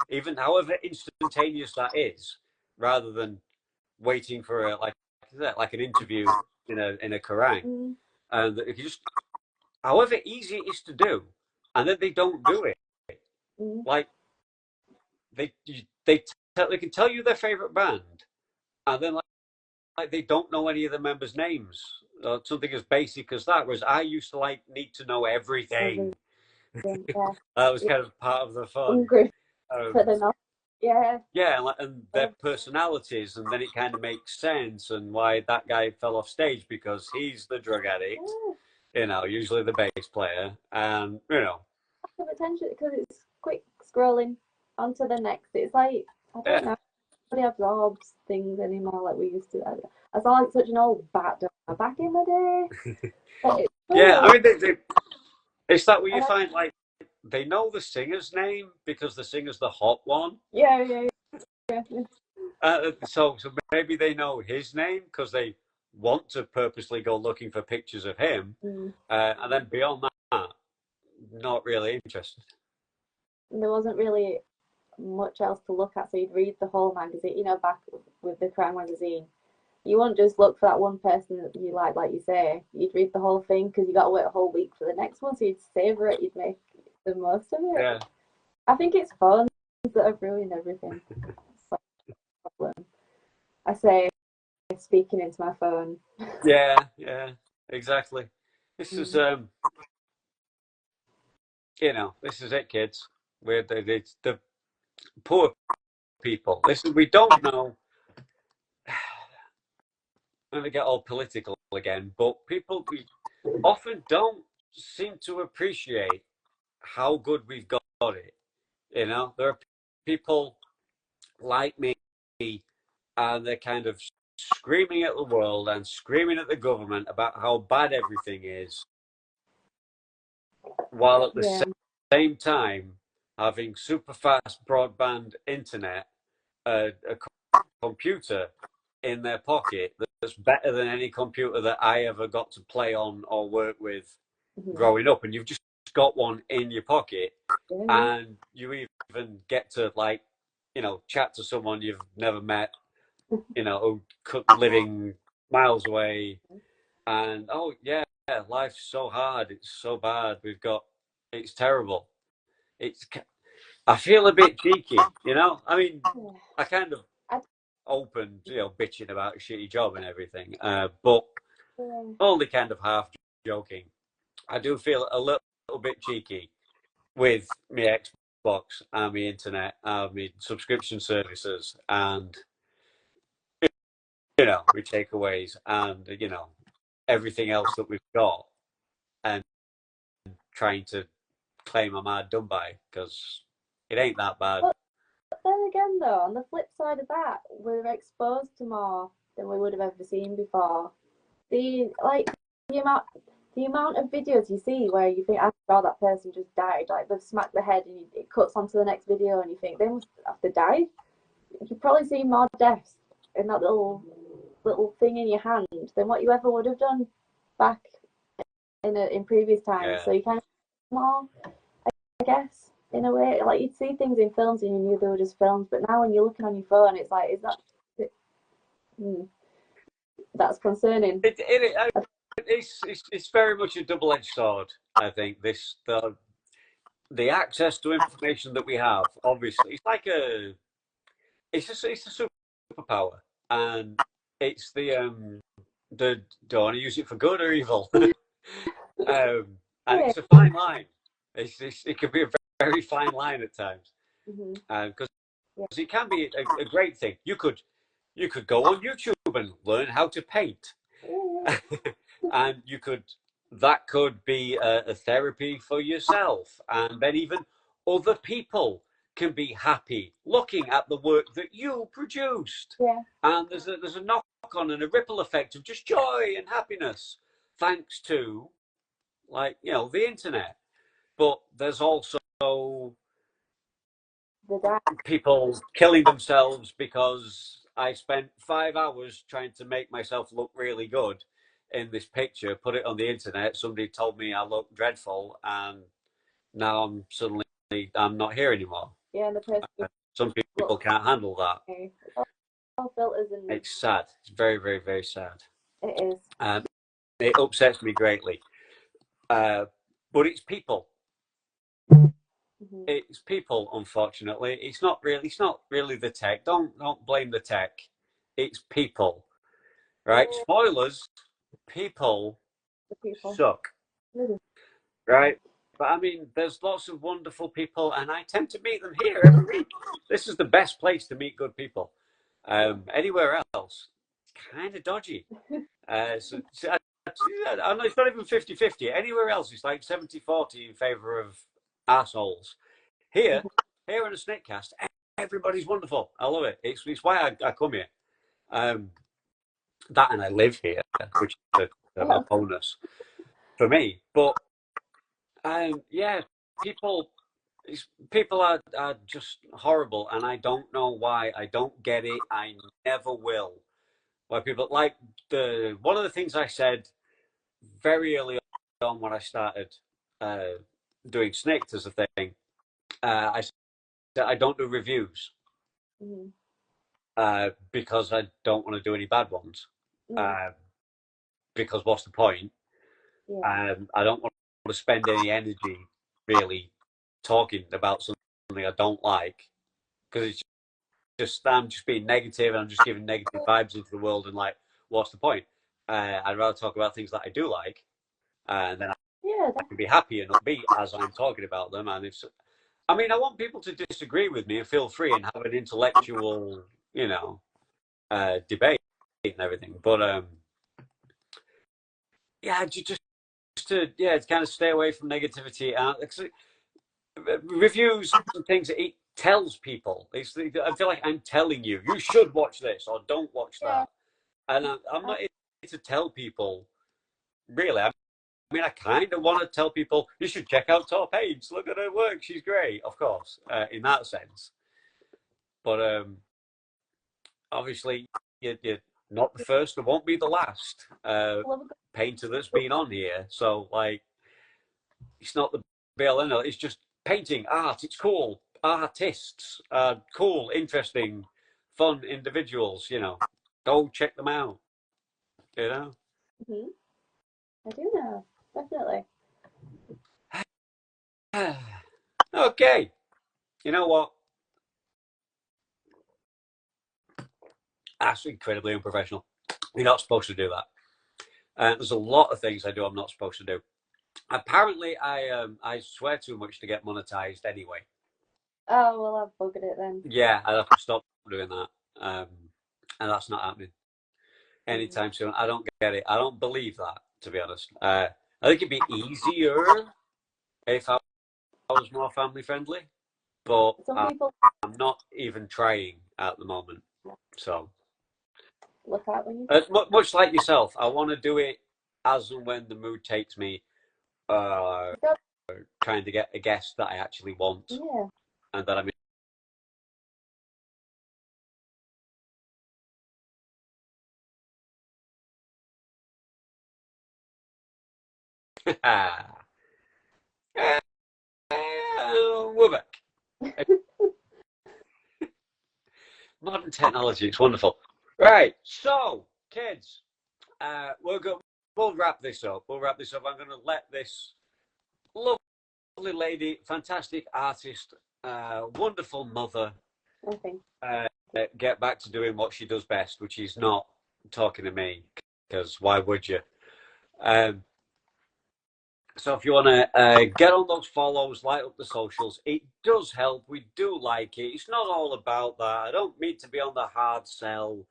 even however instantaneous that is, rather than waiting for like an interview in a Kerrang, mm, and if you just however easy it is to do, and then they don't do it. mm, Like they they they can tell you their favorite band, and then like they don't know any of the members' names. Something as basic as that. Whereas I used to like need to know everything. everything. Yeah, That was yeah. kind of part of the fun. Hungry for Um, the knowledge. Yeah. yeah, and their Yeah. personalities, and then it kind of makes sense and why that guy fell off stage because he's the drug addict. Usually the bass player, and Of attention because it's quick scrolling onto the next. It's like I don't yeah, know. Nobody absorbs things anymore like we used to. I sound like such an old bat back in the day. But it's yeah. true. I mean, it's that where you And find like they know the singer's name because the singer's the hot one. yeah, yeah, yeah, yeah. So maybe they know his name because they want to purposely go looking for pictures of him, Mm. and then beyond that, not really interested. There wasn't really much else to look at, so you'd read the whole magazine. Back with the Crown magazine, you wouldn't just look for that one person that you like you say. You'd read the whole thing because you got to wait a whole week for the next one, so you'd savor it. You'd make the most of it. Yeah, I think it's phones that have ruined everything. It's like a problem. I say speaking into my phone. yeah, exactly. This is Mm. this is it, kids. It's the poor people. Listen, we don't know. I'm gonna get all political again, but people we often don't seem to appreciate how good we've got it. There are people like me, and they're kind of screaming at the world and screaming at the government about how bad everything is, while at the Yeah. same time having super fast broadband internet, a computer in their pocket that's better than any computer that I ever got to play on or work with Mm-hmm. growing up. And you've just got one in your pocket, Yeah. and you even get to chat to someone you've never met, who living miles away. And oh yeah, life's so hard. It's so bad. It's terrible. It's I feel a bit cheeky. I mean, I kind of I, open, bitching about a shitty job and everything, but yeah. only kind of half joking. I do feel a little bit cheeky with my Xbox and my internet and my subscription services and my takeaways and everything else that we've got, and trying to claim I'm hard done by because it ain't that bad. But then again, though, on the flip side of that, we're exposed to more than we would have ever seen before. The amount the amount of videos you see where you think, oh, that person just died, like they've smacked the head, and it cuts onto the next video, and you think they must have to die. You probably see more deaths in that little thing in your hand than what you ever would have done back in previous times. Yeah. So you kind of more, I guess, in a way, like you'd see things in films and you knew they were just films, but now when you're looking on your phone, it's like, is that that's concerning. It's very much a double-edged sword. I think the access to information that we have, obviously, it's a superpower, and it's the do I want to use it for good or evil? And Yeah. it's a fine line. It can be a very fine line at times, because Yeah. it can be a great thing. You could go on YouTube and learn how to paint, and that could be a therapy for yourself, and then even other people can be happy looking at the work that you produced, Yeah. and there's a knock on and a ripple effect of just joy and happiness thanks to, like, the internet. But there's also people killing themselves because I spent 5 hours trying to make myself look really good in this picture, put it on the internet. Somebody told me I look dreadful, and now I'm not here anymore. Yeah, and the person Some people can't handle that. it's all filters and It's sad. It's very, very, very sad. it is. It upsets me greatly. But it's people. It's people, unfortunately. It's not really the tech. Don't blame the tech. It's people. Right? Yeah, Spoilers, people the people. suck. Right? But I mean, there's lots of wonderful people, and I tend to meet them here every week. This is the best place to meet good people. Anywhere else, it's kind of dodgy. So I know it's not even 50-50. Anywhere else, it's like 70-40 in favor of assholes. Here in the Sniktcast, everybody's wonderful. I love it. It's why I come here. That, and I live here, which is a bonus for me. But yeah, people people are just horrible, and I don't know why. I don't get it. I never will. Why people like one of the things I said very early on when I started doing Snikt as a thing. I said I don't do reviews because I don't want to do any bad ones. Because what's the point? I don't want to spend any energy really talking about something I don't like, because it's just I'm just being negative, and I'm just giving negative vibes into the world, and like, what's the point? I'd rather talk about things that I do like, and then I can be happy and upbeat as I'm talking about them. And I want people to disagree with me and feel free and have an intellectual, debate and everything. But yeah, just to kind of stay away from negativity. Reviews and things, it tells people. I feel like I'm telling you, you should watch this or don't watch that, and I'm not here to tell people. Really, I kind of want to tell people you should check out Torr. Look at her work; she's great, of course, in that sense. But obviously, you're not the first, and won't be the last painter that's been on here. So, like, it's not the be-all end-all. It's just painting, art. It's cool. Artists are cool, interesting, fun individuals. Go check them out. You know. I do know, definitely. Okay. You know what? That's incredibly unprofessional. You're not supposed to do that. There's a lot of things I do I'm not supposed to do. Apparently, I swear too much to get monetized anyway. Oh, well, I've buggered it then. Yeah, I'd have to stop doing that. And that's not happening anytime soon. I don't get it. I don't believe that, to be honest. I think it'd be easier if I was more family friendly, but I'm not even trying at the moment. So, look out when you much like yourself, I want to do it as and when the mood takes me. Trying to get a guest that I actually want, and that I'm We're back. Modern technology, it's wonderful. Right, so kids, we'll wrap this up. I'm going to let this lovely lady, fantastic artist, wonderful mother, Okay. get back to doing what she does best, which is not talking to me, because why would you? So if you want to get on those follows, light up the socials, it does help. We do like it. It's not all about that. I don't mean to be on the hard sell,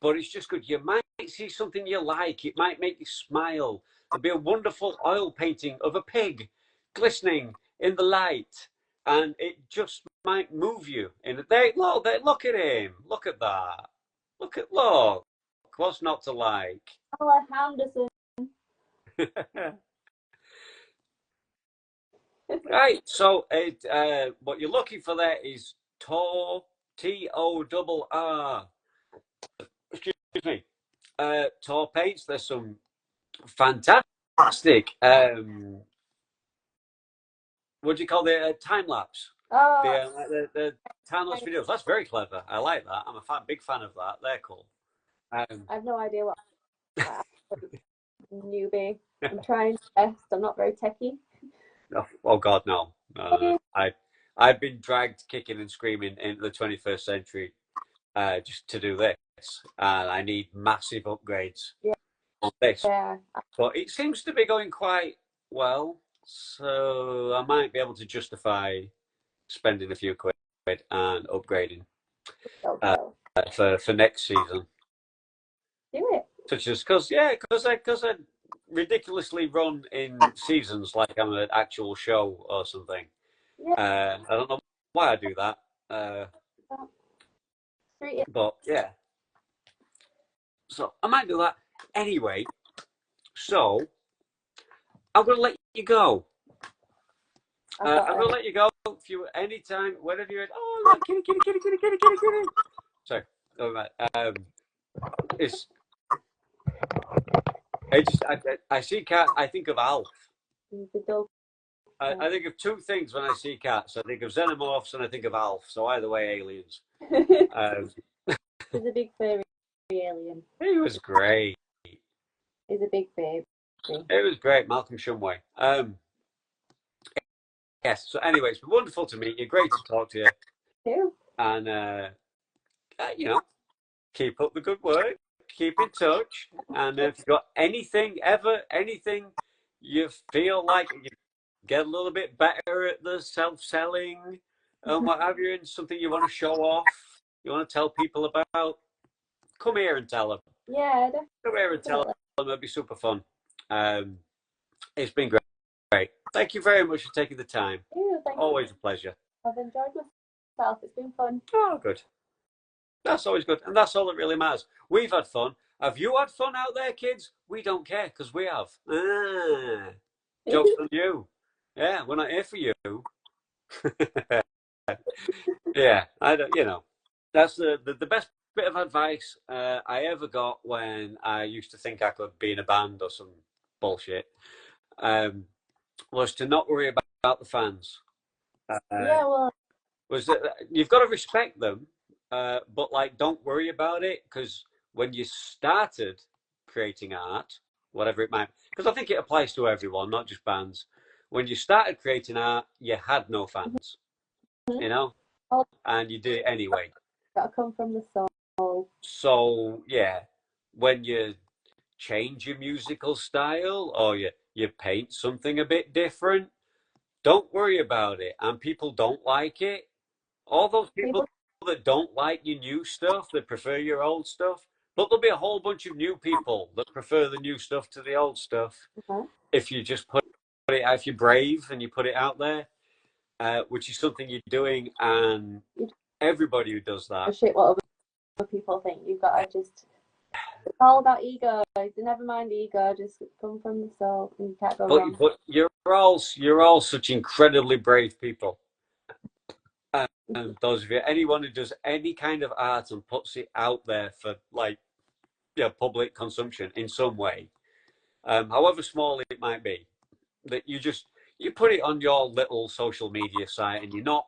but it's just good. You might see something you like. It might make you smile. There'll be a wonderful oil painting of a pig glistening in the light, and it just might move you. And look at him. Look at that. Look. What's not to like? Paula Henderson. Right, so what you're looking for there is Torr, Torr. Excuse me. Torr paints. There's some fantastic. What do you call the time lapse? Oh, The time lapse videos. That's very clever. I like that. I'm a big fan of that. They're cool. I have no idea what. Newbie. I'm trying to test. I'm not very techy. Oh God, no. I've been dragged kicking and screaming into the 21st century just to do this, and I need massive upgrades on this. Yeah. But it seems to be going quite well, so I might be able to justify spending a few quid and upgrading for next season. Do it. Such as because I ridiculously run in seasons like I'm an actual show or something. Yeah. I don't know why I do that. But yeah. So I might do that anyway. So I'm going to let you go. I'm going to let you go. If you anytime, whenever you're, oh look, kitty. Sorry. Oh, right. I see cat. I think of Alf. I think of two things when I see cats. I think of xenomorphs and I think of Alf. So either way, aliens. He's a big furry alien. He was great. He's a big baby. It was great, Malcolm Shumway. Yes. So anyway, it's been wonderful to meet you. Great to talk to you. Too. And keep up the good work. Keep in touch. And if you've got anything you feel like you get a little bit better at the self-selling and what have you, and something you want to show off, you want to tell people about, come here and tell them. Yeah, definitely. Come here and tell them. It'll be super fun. It's been great. Thank you very much for taking the time. Always a pleasure. I've enjoyed myself. It's been fun. Oh, good. That's always good. And that's all that really matters. We've had fun. Have you had fun out there, kids? We don't care because we have. Jokes on you. Yeah, we're not here for you. Yeah, I don't, that's the best bit of advice I ever got when I used to think I could be in a band or some bullshit, was to not worry about the fans. Was that you've got to respect them, but don't worry about it, because when you started creating art, whatever it might, because I think it applies to everyone, not just bands. When you started creating art, you had no fans, and you did it anyway. Gotta come from the soul. So yeah, when you change your musical style or you paint something a bit different, don't worry about it. And people don't like it. All those people that don't like your new stuff, that prefer your old stuff, but there'll be a whole bunch of new people that prefer the new stuff to the old stuff. If you just put it out, if you're brave and you put it out there, which is something you're doing, and everybody who does that. Shit, what other people think. You've got to just. It's all about ego. Never mind ego. Just come from the soul, and you can't go wrong. But you're all such incredibly brave people. And those of you, anyone who does any kind of art and puts it out there for public consumption in some way, however small it might be, that you put it on your little social media site, and you're not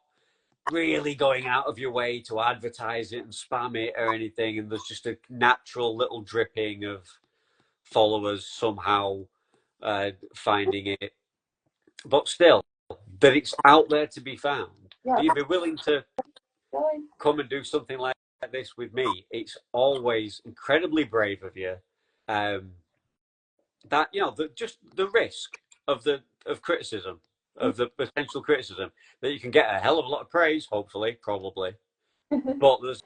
really going out of your way to advertise it and spam it or anything, and there's just a natural little dripping of followers somehow finding it, but still that it's out there to be found, Yeah, that you'd be willing to really. come and do something like this with me. It's always incredibly brave of you. Um, that just the risk of criticism, of the potential criticism, that you can get a hell of a lot of praise, hopefully, probably, but there's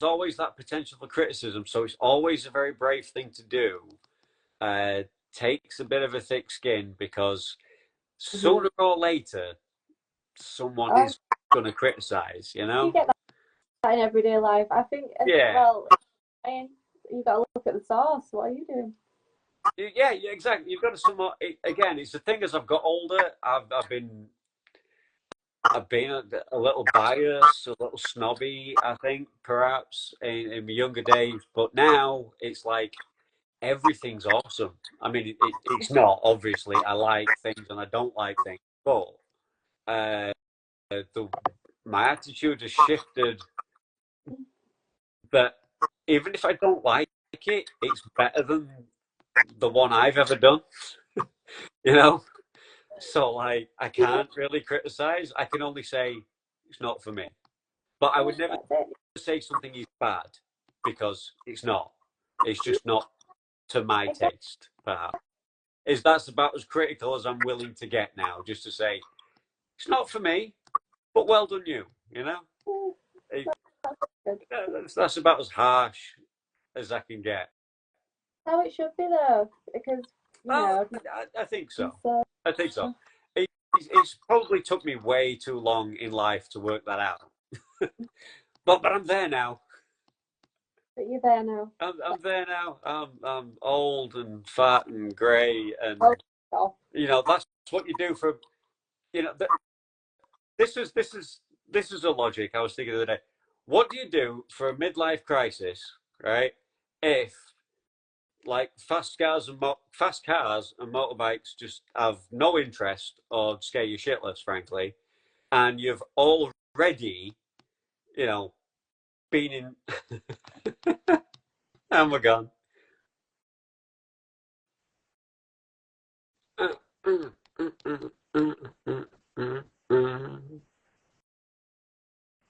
always that potential for criticism. So it's always a very brave thing to do. Takes a bit of a thick skin, because sooner or later someone Um, is going to criticize. you get that in everyday life. I think as Yeah. well. You got to look at the source. What are you doing? Yeah, exactly. You've got to somewhat. Again, it's the thing, as I've got older, I've been a little biased, a little snobby, I think, perhaps in my younger days. But now it's like everything's awesome. I mean, it's not, obviously. I like things and I don't like things, but uh, my attitude has shifted. That even if I don't like it, it's better than the one I've ever done. You know. So like, I can't really criticize. I can only say it's not for me. But I would never say something is bad, because it's not. It's just not to my taste, perhaps. That's about as critical as I'm willing to get now, just to say it's not for me, but well done you. You know, it, that's about as harsh as I can get. How it should be though, because Oh, I think so. I think so. It's probably took me way too long in life to work that out. But I'm there now. But you're there now. I'm there now. I'm old and fat and grey, and that's what you do for. You know, this is a logic I was thinking the other day. What do you do for a midlife crisis, right? If like fast cars and motorbikes just have no interest or scare you shitless, frankly, and you've already, been in. And we're gone.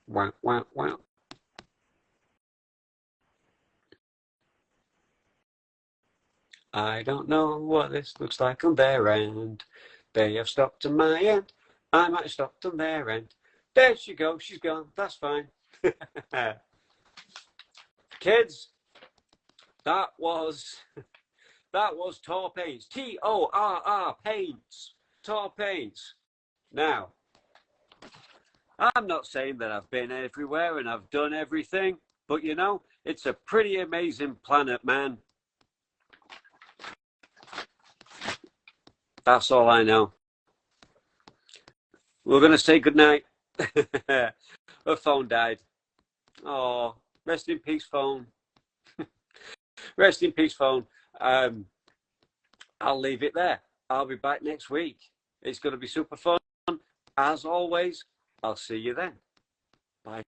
Wow, wow, wow. I don't know what this looks like on their end. They have stopped on my end. I might have stopped on their end. There she goes. She's gone. That's fine. Kids, that was Torr Paints. Torr Paints. Torr Paints. Now, I'm not saying that I've been everywhere and I've done everything, but it's a pretty amazing planet, man. That's all I know. We're going to say goodnight. Her phone died. Oh, rest in peace, phone. Rest in peace, phone. I'll leave it there. I'll be back next week. It's going to be super fun. As always, I'll see you then. Bye.